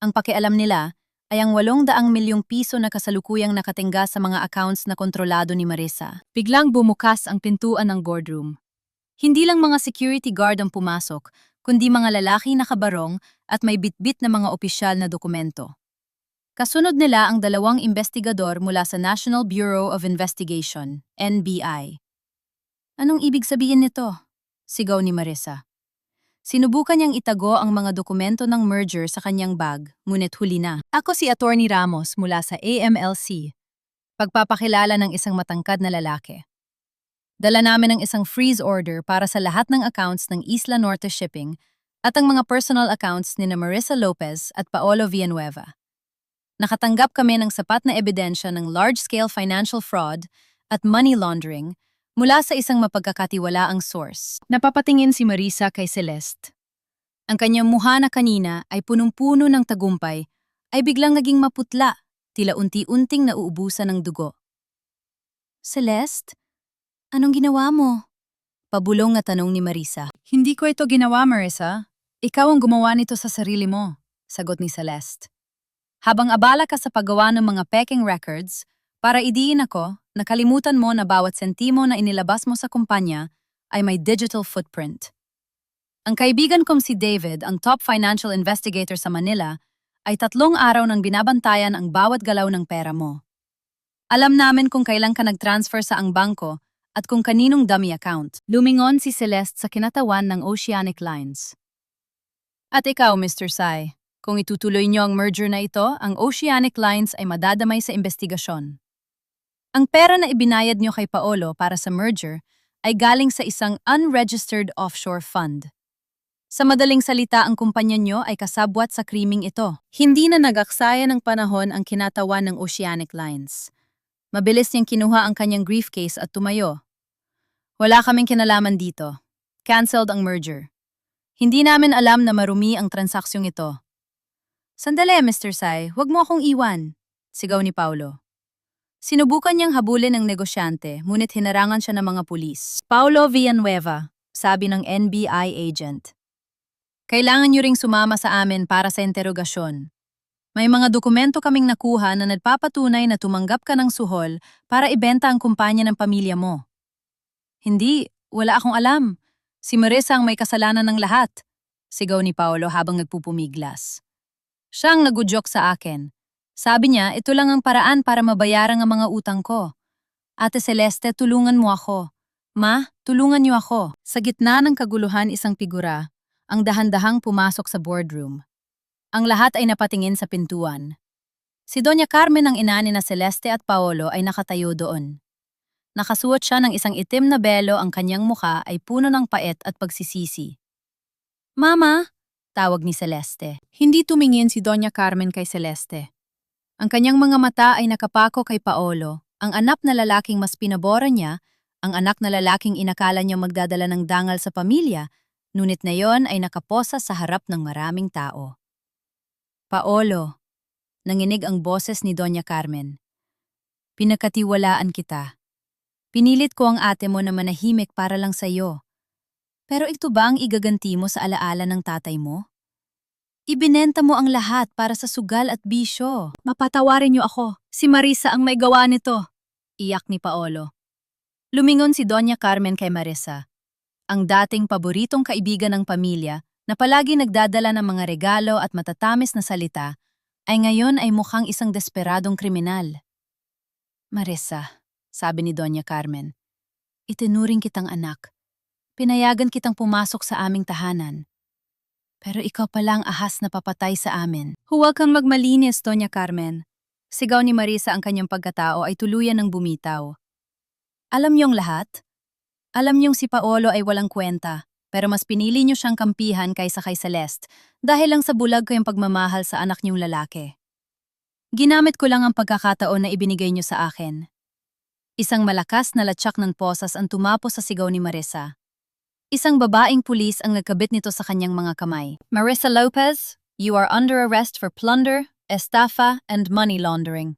Ang pakialam nila ay ang 800 milyong piso na kasalukuyang nakatingga sa mga accounts na kontrolado ni Marissa. Biglang bumukas ang pintuan ng boardroom. Hindi lang mga security guard ang pumasok, kundi mga lalaki na kabarong at may bitbit na mga opisyal na dokumento. Kasunod nila ang 2 investigador mula sa National Bureau of Investigation, NBI. Anong ibig sabihin nito? Sigaw ni Marissa. Sinubukan niyang itago ang mga dokumento ng merger sa kanyang bag, ngunit huli na. Ako si Attorney Ramos mula sa AMLC. Pagpapakilala ng isang matangkad na lalaki. Dala namin ang isang freeze order para sa lahat ng accounts ng Isla Norte Shipping at ang mga personal accounts ni Marissa Lopez at Paolo Villanueva. Nakatanggap kami ng sapat na ebidensya ng large-scale financial fraud at money laundering mula sa isang mapagkakatiwalaang source. Napapatingin si Marissa kay Celeste. Ang kanyang mukha na kanina ay punong-puno ng tagumpay ay biglang naging maputla, tila unti-unting nauubusan ng dugo. Celeste, anong ginawa mo? Pabulong na tanong ni Marissa. Hindi ko ito ginawa, Marissa. Ikaw ang gumawa nito sa sarili mo, sagot ni Celeste. Habang abala ka sa paggawa ng mga peking records, para idiin ako, nakalimutan mo na bawat sentimo na inilabas mo sa kumpanya ay may digital footprint. Ang kaibigan kong si David, ang top financial investigator sa Manila, ay 3 araw nang binabantayan ang bawat galaw ng pera mo. Alam namin kung kailan ka nag-transfer sa ang bangko at kung kaninong dummy account. Lumingon si Celeste sa kinatawan ng Oceanic Lines. At ikaw, Mr. Sai, kung itutuloy niyo ang merger na ito, ang Oceanic Lines ay madadamay sa investigasyon. Ang pera na ibinayad niyo kay Paolo para sa merger ay galing sa isang unregistered offshore fund. Sa madaling salita, ang kumpanya niyo ay kasabwat sa krimeng ito. Hindi na nag-aksaya ng panahon ang kinatawan ng Oceanic Lines. Mabilis niyang kinuha ang kanyang briefcase at tumayo. Wala kaming kinalaman dito. Cancelled ang merger. Hindi namin alam na marumi ang transaksyong ito. Sandali, Mr. Sai, huwag mo akong iwan, sigaw ni Paulo. Sinubukan niyang habulin ng negosyante, ngunit hinarangan siya ng mga pulis. Paolo Villanueva, sabi ng NBI agent. Kailangan niyo ring sumama sa amin para sa interogasyon. May mga dokumento kaming nakuha na nagpapatunay na tumanggap ka ng suhol para ibenta ang kumpanya ng pamilya mo. Hindi, wala akong alam. Si Marissa ang may kasalanan ng lahat, sigaw ni Paolo habang nagpupumiglas. Siya ang nagudyok sa akin. Sabi niya, ito lang ang paraan para mabayaran ang mga utang ko. Ate Celeste, tulungan mo ako. Ma, tulungan niyo ako. Sa gitna ng kaguluhan isang figura, ang dahan-dahang pumasok sa boardroom. Ang lahat ay napatingin sa pintuan. Si Doña Carmen ang ina ni na Celeste at Paolo ay nakatayo doon. Nakasuot siya ng isang itim na belo, ang kanyang mukha ay puno ng pait at pagsisisi. Mama! Tawag ni Celeste. Hindi tumingin si Doña Carmen kay Celeste. Ang kanyang mga mata ay nakapako kay Paolo, ang anak na lalaking mas pinabora niya Ang anak na lalaking inakala niya magdadala ng dangal sa pamilya, ngunit na yon ay nakaposa sa harap ng maraming tao. Paolo, nanginig ang boses ni Doña Carmen. Pinagkatiwalaan kita. Pinilit ko ang ate mo na manahimik para lang sa iyo. Pero ito ba ang igaganti mo sa alaala ng tatay mo? Ibinenta mo ang lahat para sa sugal at bisyo. Mapatawarin niyo ako. Si Marisa ang may gawa nito. Iyak ni Paolo. Lumingon si Doña Carmen kay Marisa, ang dating paboritong kaibigan ng pamilya na palagi nagdadala ng mga regalo at matatamis na salita, ay ngayon ay mukhang isang desperadong kriminal. Marisa, sabi ni Doña Carmen, itinuring kitang anak. Pinayagan kitang pumasok sa aming tahanan. Pero ikaw pala ang ahas na papatay sa amin. Huwag kang magmalinis, Doña Carmen. Sigaw ni Marisa ang kanyang pagkatao ay tuluyan ng bumitaw. Alam niyong lahat? Alam niyong si Paolo ay walang kwenta, pero mas pinili niyo siyang kampihan kaysa kay Celeste dahil lang sa bulag ko yung pagmamahal sa anak niyong lalaki. Ginamit ko lang ang pagkakataon na ibinigay niyo sa akin. Isang malakas na latsak ng posas ang tumapos sa sigaw ni Marisa. Isang babaeng pulis ang nagkabit nito sa kanyang mga kamay. Marisa Lopez, you are under arrest for plunder, estafa, and money laundering.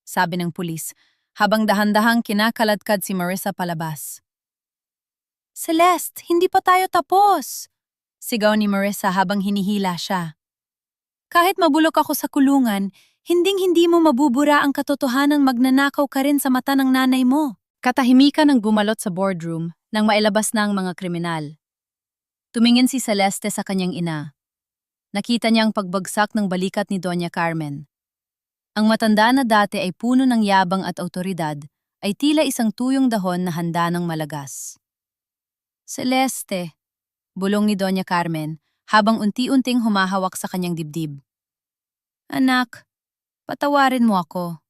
Sabi ng pulis, habang dahan-dahang kinakaladkad si Marisa palabas. Celeste, hindi pa tayo tapos! Sigaw ni Marisa habang hinihila siya. Kahit mabulok ako sa kulungan, hinding-hindi mo mabubura ang katotohanang magnanakaw ka rin sa mata ng nanay mo. Katahimikan ang gumalot sa boardroom nang mailabas na ang mga kriminal. Tumingin si Celeste sa kanyang ina. Nakita niya ang pagbagsak ng balikat ni Doña Carmen. Ang matanda na dati ay puno ng yabang at awtoridad, ay tila isang tuyong dahon na handa ng malagas. Celeste, bulong ni Doña Carmen habang unti-unting humahawak sa kanyang dibdib. Anak, patawarin mo ako.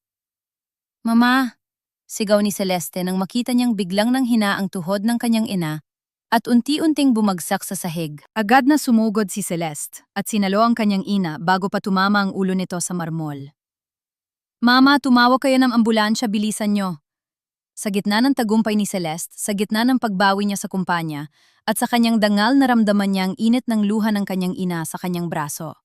Mama, sigaw ni Celeste nang makita niyang biglang nanghina ang tuhod ng kanyang ina at unti-unting bumagsak sa sahig. Agad na sumugod si Celeste at sinalo ang kanyang ina bago pa tumama ang ulo nito sa marmol. Mama, tumawag kayo ng ambulansya, bilisan nyo. Sa gitna ng tagumpay ni Celeste, sa gitna ng pagbawi niya sa kumpanya, at sa kanyang dangal naramdaman niya ang init ng luha ng kanyang ina sa kanyang braso.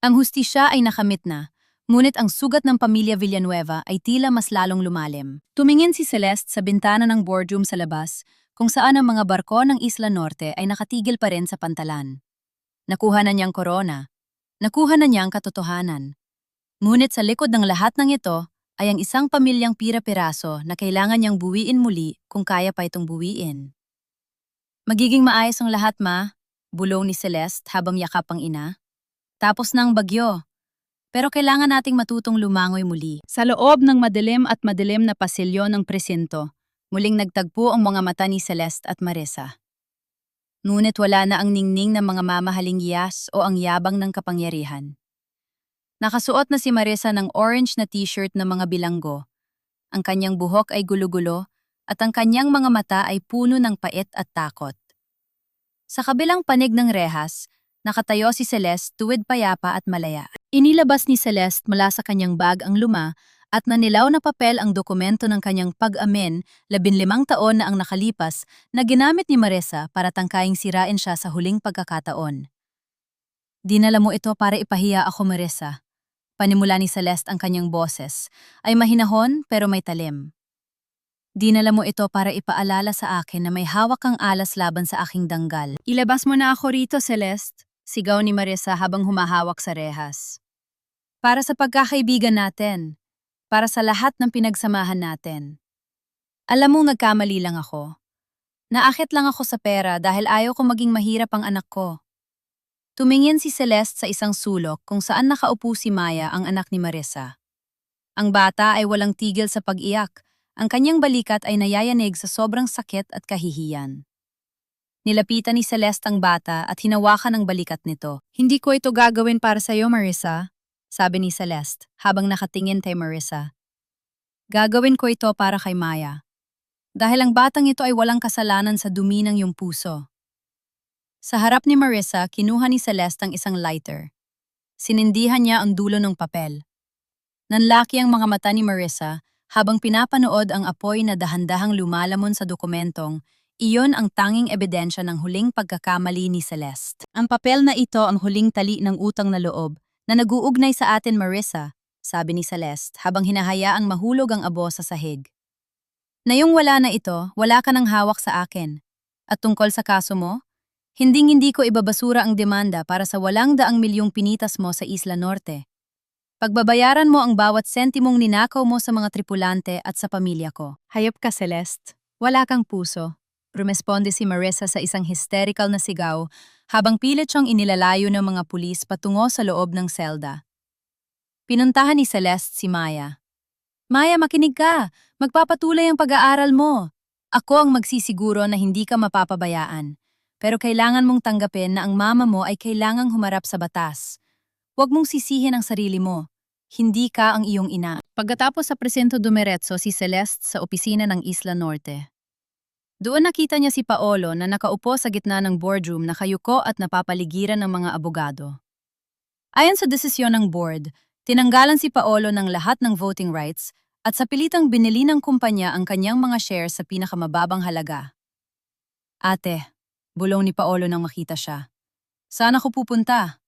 Ang hustisya ay nakamit na, ngunit ang sugat ng pamilya Villanueva ay tila mas lalong lumalim. Tumingin si Celeste sa bintana ng boardroom sa labas, kung saan ang mga barko ng Isla Norte ay nakatigil pa rin sa pantalan. Nakuha na niyang korona. Nakuha na niyang katotohanan. Ngunit sa likod ng lahat ng ito ay ang isang pamilyang pira-piraso na kailangan niyang buwiin muli kung kaya pa itong buwiin. Magiging maayos ang lahat, ma, bulong ni Celeste habang yakap ang ina. Tapos na ang bagyo. Pero kailangan nating matutong lumangoy muli. Sa loob ng madilim at madilim na pasilyo ng presinto, muling nagtagpo ang mga mata ni Celeste at Marisa. Ngunit wala na ang ningning ng mga mamahaling yas o ang yabang ng kapangyarihan. Nakasuot na si Marisa ng orange na t-shirt na mga bilanggo. Ang kanyang buhok ay gulo-gulo at ang kanyang mga mata ay puno ng pait at takot. Sa kabilang panig ng rehas, nakatayo si Celeste tuwid payapa at malaya. Inilabas ni Celeste mula sa kanyang bag ang luma at nanilaw na papel ang dokumento ng kanyang pag-amen 15 taon na ang nakalipas na ginamit ni Marisa para tangkaying sirain siya sa huling pagkakataon. Dinala mo ito para ipahiya ako, Marisa. Panimula ni Celeste ang kanyang boses, ay mahinahon pero may talim. Dinala mo ito para ipaalala sa akin na may hawak kang alas laban sa aking danggal. Ilabas mo na ako rito, Celeste, sigaw ni Marisa habang humahawak sa rehas. Para sa pagkakaibigan natin, para sa lahat ng pinagsamahan natin. Alam mong nagkamali lang ako. Naakit lang ako sa pera dahil ayaw ko maging mahirap ang anak ko. Tumingin si Celeste sa isang sulok kung saan nakaupo si Maya, ang anak ni Marisa. Ang bata ay walang tigil sa pag-iyak. Ang kanyang balikat ay nayayanig sa sobrang sakit at kahihiyan. Nilapitan ni Celeste ang bata at hinawakan ang balikat nito. Hindi ko ito gagawin para sa iyo, Marisa, sabi ni Celeste habang nakatingin kay Marisa. Gagawin ko ito para kay Maya. Dahil ang batang ito ay walang kasalanan sa dumi ng iyong puso. Sa harap ni Marisa, kinuha ni Celeste ang isang lighter. Sinindihan niya ang dulo ng papel. Nanlaki ang mga mata ni Marisa Habang pinapanood ang apoy na dahan-dahang lumalamon sa dokumentong, iyon ang tanging ebidensya ng huling pagkakamali ni Celeste. Ang papel na ito ang huling tali ng utang na loob na nag-uugnay sa atin, Marissa, sabi ni Celeste habang hinahayaang mahulog ang abo sa sahig. Ngayong wala na ito, wala ka ng hawak sa akin. At tungkol sa kaso mo, hinding-hindi ko ibabasura ang demanda para sa walang daang milyong pinitas mo sa Isla Norte. Pagbabayaran mo ang bawat sentimong ninakaw mo sa mga tripulante at sa pamilya ko. Hayop ka, Celeste. Wala kang puso. Rumesponde si Marissa sa isang hysterical na sigaw habang pilit siyang inilalayo ng mga pulis patungo sa loob ng selda. Pinuntahan ni Celeste si Maya. Maya, makinig ka. Magpapatuloy ang pag-aaral mo. Ako ang magsisiguro na hindi ka mapapabayaan. Pero kailangan mong tanggapin na ang mama mo ay kailangang humarap sa batas. Huwag mong sisihin ang sarili mo. Hindi ka ang iyong ina. Pagkatapos sa presento dumiretso si Celeste sa opisina ng Isla Norte. Doon nakita niya si Paolo na nakaupo sa gitna ng boardroom na kayuko at napapaligiran ng mga abogado. Ayon sa desisyon ng board, tinanggalan si Paolo ng lahat ng voting rights at sa pilitang binili ng kumpanya ang kanyang mga shares sa pinakamababang halaga. Ate, bulong ni Paolo nang makita siya. Saan ako pupunta?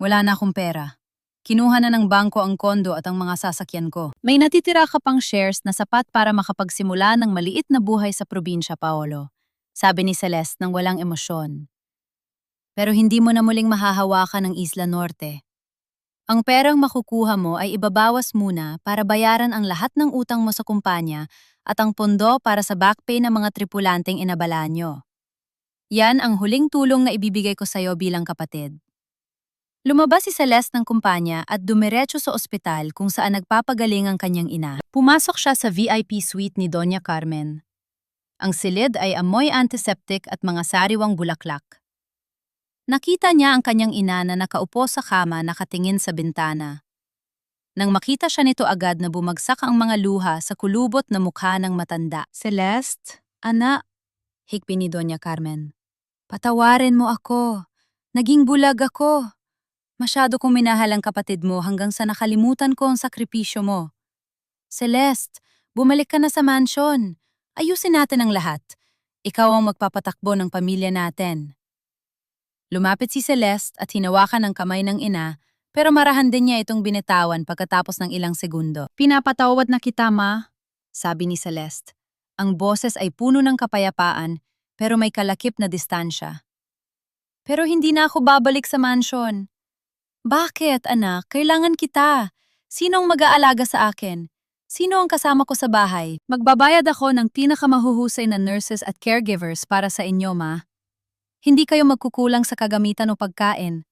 Wala na akong pera. Kinuha na ng bangko ang kondo at ang mga sasakyan ko. May natitira ka pang shares na sapat para makapagsimula ng maliit na buhay sa probinsya, Paolo. Sabi ni Celeste nang walang emosyon. Pero hindi mo na muling mahahawakan ang Isla Norte. Ang perang makukuha mo ay ibabawas muna para bayaran ang lahat ng utang mo sa kumpanya at ang pondo para sa back pay ng mga tripulanteng inabala nyo. Yan ang huling tulong na ibibigay ko sa'yo bilang kapatid. Lumabas si Celeste ng kumpanya at dumiretso sa ospital kung saan nagpapagaling ang kanyang ina. Pumasok siya sa VIP suite ni Doña Carmen. Ang silid ay amoy antiseptic at mga sariwang bulaklak. Nakita niya ang kanyang ina na nakaupo sa kama nakatingin sa bintana. Nang makita siya nito agad na bumagsak ang mga luha sa kulubot na mukha ng matanda. Celeste, anak, higpi ni Doña Carmen. Patawarin mo ako. Naging bulag ako. Masyado kong minahal ang kapatid mo hanggang sa nakalimutan ko ang sakripisyo mo. Celeste, bumalik ka na sa mansion. Ayusin natin ang lahat. Ikaw ang magpapatakbo ng pamilya natin. Lumapit si Celeste at hinawakan ang kamay ng ina, pero marahan din niya itong binitawan pagkatapos ng ilang segundo. Pinapatawad na kita, ma, sabi ni Celeste. Ang boses ay puno ng kapayapaan, pero may kalakip na distansya. Pero hindi na ako babalik sa mansion. Bakit, anak? Kailangan kita. Sino ang mag-aalaga sa akin? Sino ang kasama ko sa bahay? Magbabayad ako ng pinakamahuhusay na nurses at caregivers para sa inyo, ma. Hindi kayo magkukulang sa kagamitan o pagkain.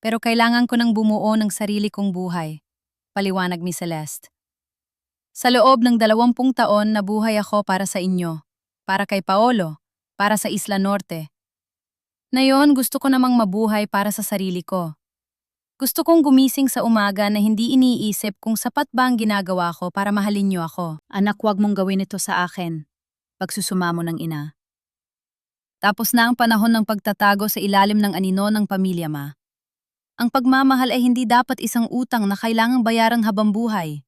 Pero kailangan ko ng bumuo ng sarili kong buhay. Paliwanag ni Celeste. Sa loob ng 20 taon nabuhay ako para sa inyo. Para kay Paolo. Para sa Isla Norte. Ngayon gusto ko namang mabuhay para sa sarili ko. Gusto kong gumising sa umaga na hindi iniisip kung sapat ba ang ginagawa ko para mahalin niyo ako. Anak, huwag mong gawin ito sa akin. Pagsusumamo ng ina. Tapos na ang panahon ng pagtatago sa ilalim ng anino ng pamilya, ma. Ang pagmamahal ay hindi dapat isang utang na kailangang bayaran habang buhay.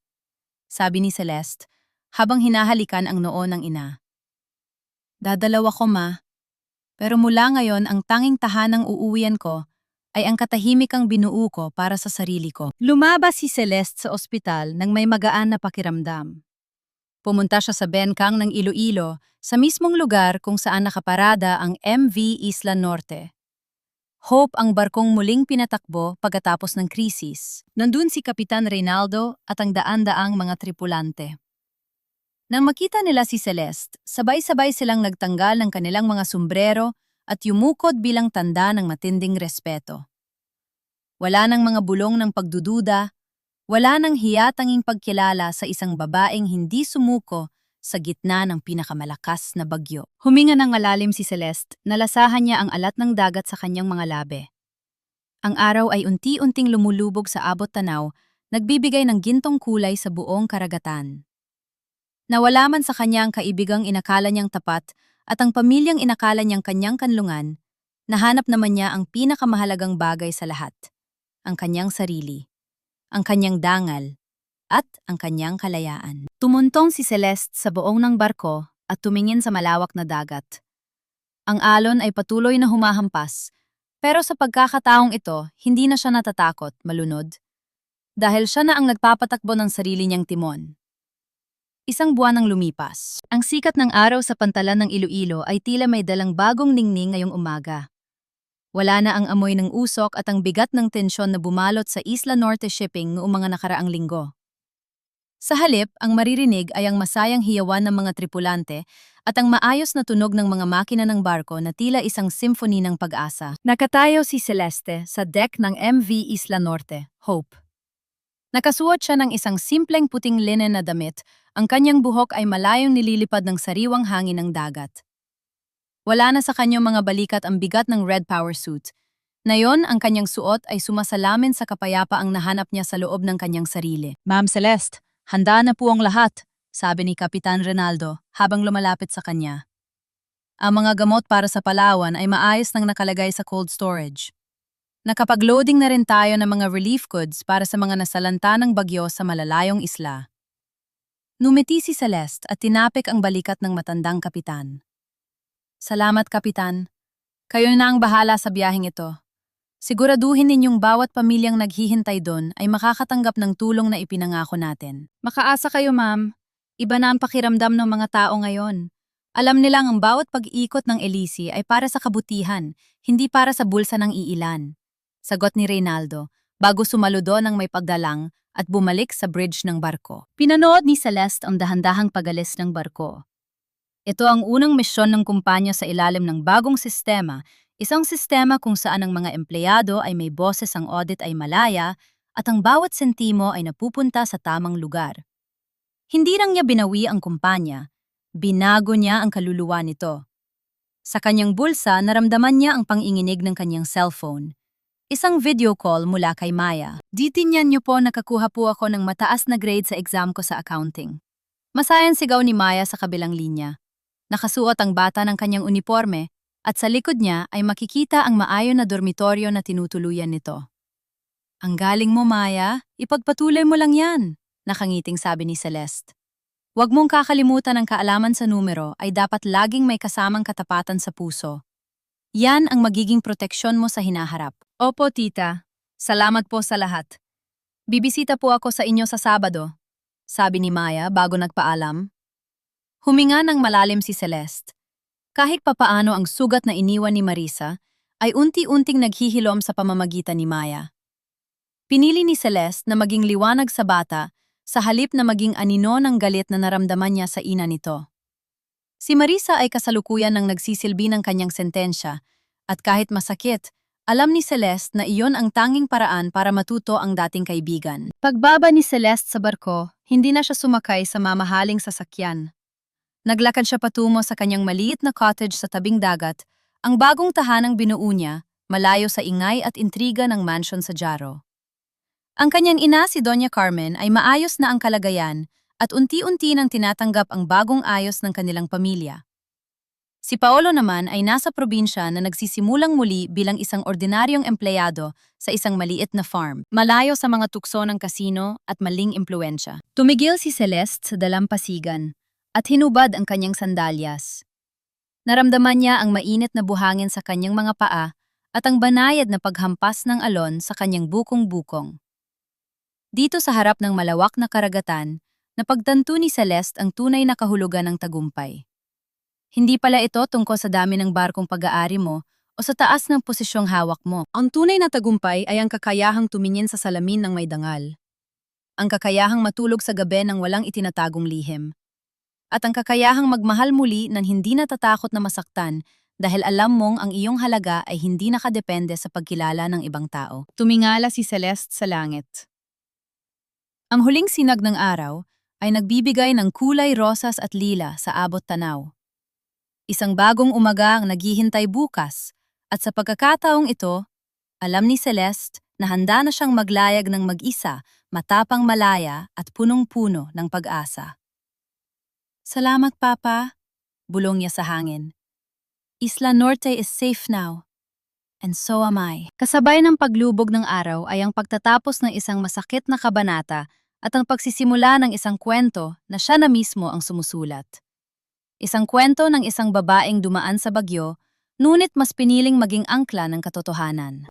Sabi ni Celeste, habang hinahalikan ang noo ng ina. Dadalaw ako, ma. Pero mula ngayon ang tanging tahanang uuwian ko ay ang katahimikang binuo ko para sa sarili ko. Lumabas si Celeste sa ospital nang may magaan na pakiramdam. Pumunta siya sa Bencang ng Iloilo, sa mismong lugar kung saan nakaparada ang MV Isla Norte. Hope ang barkong muling pinatakbo pagkatapos ng krisis. Nandun si Kapitan Reynaldo at ang daan-daang mga tripulante. Nang makita nila si Celeste, sabay-sabay silang nagtanggal ng kanilang mga sombrero at yumukod bilang tanda ng matinding respeto. Wala nang mga bulong ng pagdududa, wala nang hiyatanging pagkilala sa isang babaeng hindi sumuko sa gitna ng pinakamalakas na bagyo. Huminga ng malalim si Celeste, nalasahan niya ang alat ng dagat sa kanyang mga labi. Ang araw ay unti-unting lumulubog sa abot tanaw, nagbibigay ng gintong kulay sa buong karagatan. Nawala man sa kanya ang kaibigang inakala niyang tapat at ang pamilyang inakala niyang kanyang kanlungan, nahanap naman niya ang pinakamahalagang bagay sa lahat, ang kanyang sarili, ang kanyang dangal, at ang kanyang kalayaan. Tumuntong si Celeste sa buong ng barko at tumingin sa malawak na dagat. Ang alon ay patuloy na humahampas, pero sa pagkakataong ito, hindi na siya natatakot, malunod. Dahil siya na ang nagpapatakbo ng sarili niyang timon. Isang buwan ang lumipas. Ang sikat ng araw sa pantalan ng Iloilo ay tila may dalang bagong ningning ngayong umaga. Wala na ang amoy ng usok at ang bigat ng tensyon na bumalot sa Isla Norte shipping noong mga nakaraang linggo. Sa halip, ang maririnig ay ang masayang hiyawan ng mga tripulante at ang maayos na tunog ng mga makina ng barko na tila isang symphony ng pag-asa. Nakatayo si Celeste sa deck ng MV Isla Norte, Hope. Nakasuot siya ng isang simpleng puting linen na damit, ang kanyang buhok ay malayong nililipad ng sariwang hangin ng dagat. Wala na sa kanyang mga balikat ang bigat ng red power suit. Ngayon, ang kanyang suot ay sumasalamin sa kapayapaang nahanap niya sa loob ng kanyang sarili. Ma'am Celeste, handa na po ang lahat, sabi ni Kapitan Ronaldo habang lumalapit sa kanya. Ang mga gamot para sa Palawan ay maayos nang nakalagay sa cold storage. Nakapag-loading na rin tayo ng mga relief goods para sa mga nasalanta ng bagyo sa malalayong isla. Numiti si Celeste at tinapik ang balikat ng matandang kapitan. Salamat, Kapitan. Kayo na ang bahala sa biyaheng ito. Siguraduhin ninyong bawat pamilyang naghihintay doon ay makakatanggap ng tulong na ipinangako natin. Makaasa kayo, ma'am. Iba na ang pakiramdam ng mga tao ngayon. Alam nilang ang bawat pag-ikot ng Elise ay para sa kabutihan, hindi para sa bulsa ng iilan. Sagot ni Reynaldo, bago sumaludo ng may pagdalang at bumalik sa bridge ng barko. Pinanood ni Celeste ang dahan-dahang pagalis ng barko. Ito ang unang misyon ng kumpanya sa ilalim ng bagong sistema, isang sistema kung saan ang mga empleyado ay may boses, ang audit ay malaya, at ang bawat sentimo ay napupunta sa tamang lugar. Hindi lang niya binawi ang kumpanya, binago niya ang kaluluwa nito. Sa kanyang bulsa, naramdaman niya ang panginginig ng kanyang cellphone. Isang video call mula kay Maya. Ditinyan niyo po nakakuha po ako ng mataas na grade sa exam ko sa accounting. Masayang sigaw ni Maya sa kabilang linya. Nakasuot ang bata ng kanyang uniforme at sa likod niya ay makikita ang maayon na dormitoryo na tinutuluyan nito. Ang galing mo, Maya. Ipagpatuloy mo lang yan, nakangiting sabi ni Celeste. Huwag mong kakalimutan ang kaalaman sa numero ay dapat laging may kasamang katapatan sa puso. Yan ang magiging proteksyon mo sa hinaharap. Opo, tita. Salamat po sa lahat. Bibisita po ako sa inyo sa Sabado, sabi ni Maya bago nagpaalam. Huminga ng malalim si Celeste. Kahit papaano ang sugat na iniwan ni Marisa, ay unti-unting naghihilom sa pamamagitan ni Maya. Pinili ni Celeste na maging liwanag sa bata, sa halip na maging anino ng galit na naramdaman niya sa ina nito. Si Marisa ay kasalukuyan ng nagsisilbi ng kanyang sentensya, at kahit masakit, alam ni Celeste na iyon ang tanging paraan para matuto ang dating kaibigan. Pagbaba ni Celeste sa barko, hindi na siya sumakay sa mamahaling sasakyan. Naglakad siya patungo sa kanyang maliit na cottage sa tabing dagat, ang bagong tahanang binuo niya, malayo sa ingay at intriga ng mansion sa Jaro. Ang kanyang ina si Doña Carmen ay maayos na ang kalagayan at unti-unti nang tinatanggap ang bagong ayos ng kanilang pamilya. Si Paolo naman ay nasa probinsya na nagsisimulang muli bilang isang ordinaryong empleyado sa isang maliit na farm, malayo sa mga tukso ng kasino at maling impluensya. Tumigil si Celeste sa dalampasigan at hinubad ang kanyang sandalyas. Naramdaman niya ang mainit na buhangin sa kanyang mga paa at ang banayad na paghampas ng alon sa kanyang bukong-bukong. Dito sa harap ng malawak na karagatan, napagtanto ni Celeste ang tunay na kahulugan ng tagumpay. Hindi pala ito tungkol sa dami ng barkong pag-aari mo o sa taas ng posisyong hawak mo. Ang tunay na tagumpay ay ang kakayahang tumingin sa salamin ng may dangal. Ang kakayahang matulog sa gabi ng walang itinatagong lihim. At ang kakayahang magmahal muli nang hindi natatakot na masaktan dahil alam mong ang iyong halaga ay hindi nakadepende sa pagkilala ng ibang tao. Tumingala si Celeste sa langit. Ang huling sinag ng araw ay nagbibigay ng kulay rosas at lila sa abot tanaw. Isang bagong umaga ang naghihintay bukas, at sa pagkakataong ito, alam ni Celeste na handa na siyang maglayag ng mag-isa, matapang malaya at punong-puno ng pag-asa. Salamat, Papa, bulong niya sa hangin. Isla Norte is safe now. And so am I. Kasabay ng paglubog ng araw ay ang pagtatapos ng isang masakit na kabanata at ang pagsisimula ng isang kwento na siya na mismo ang sumusulat. Isang kwento ng isang babaeng dumaan sa bagyo, ngunit mas piniling maging angkla ng katotohanan.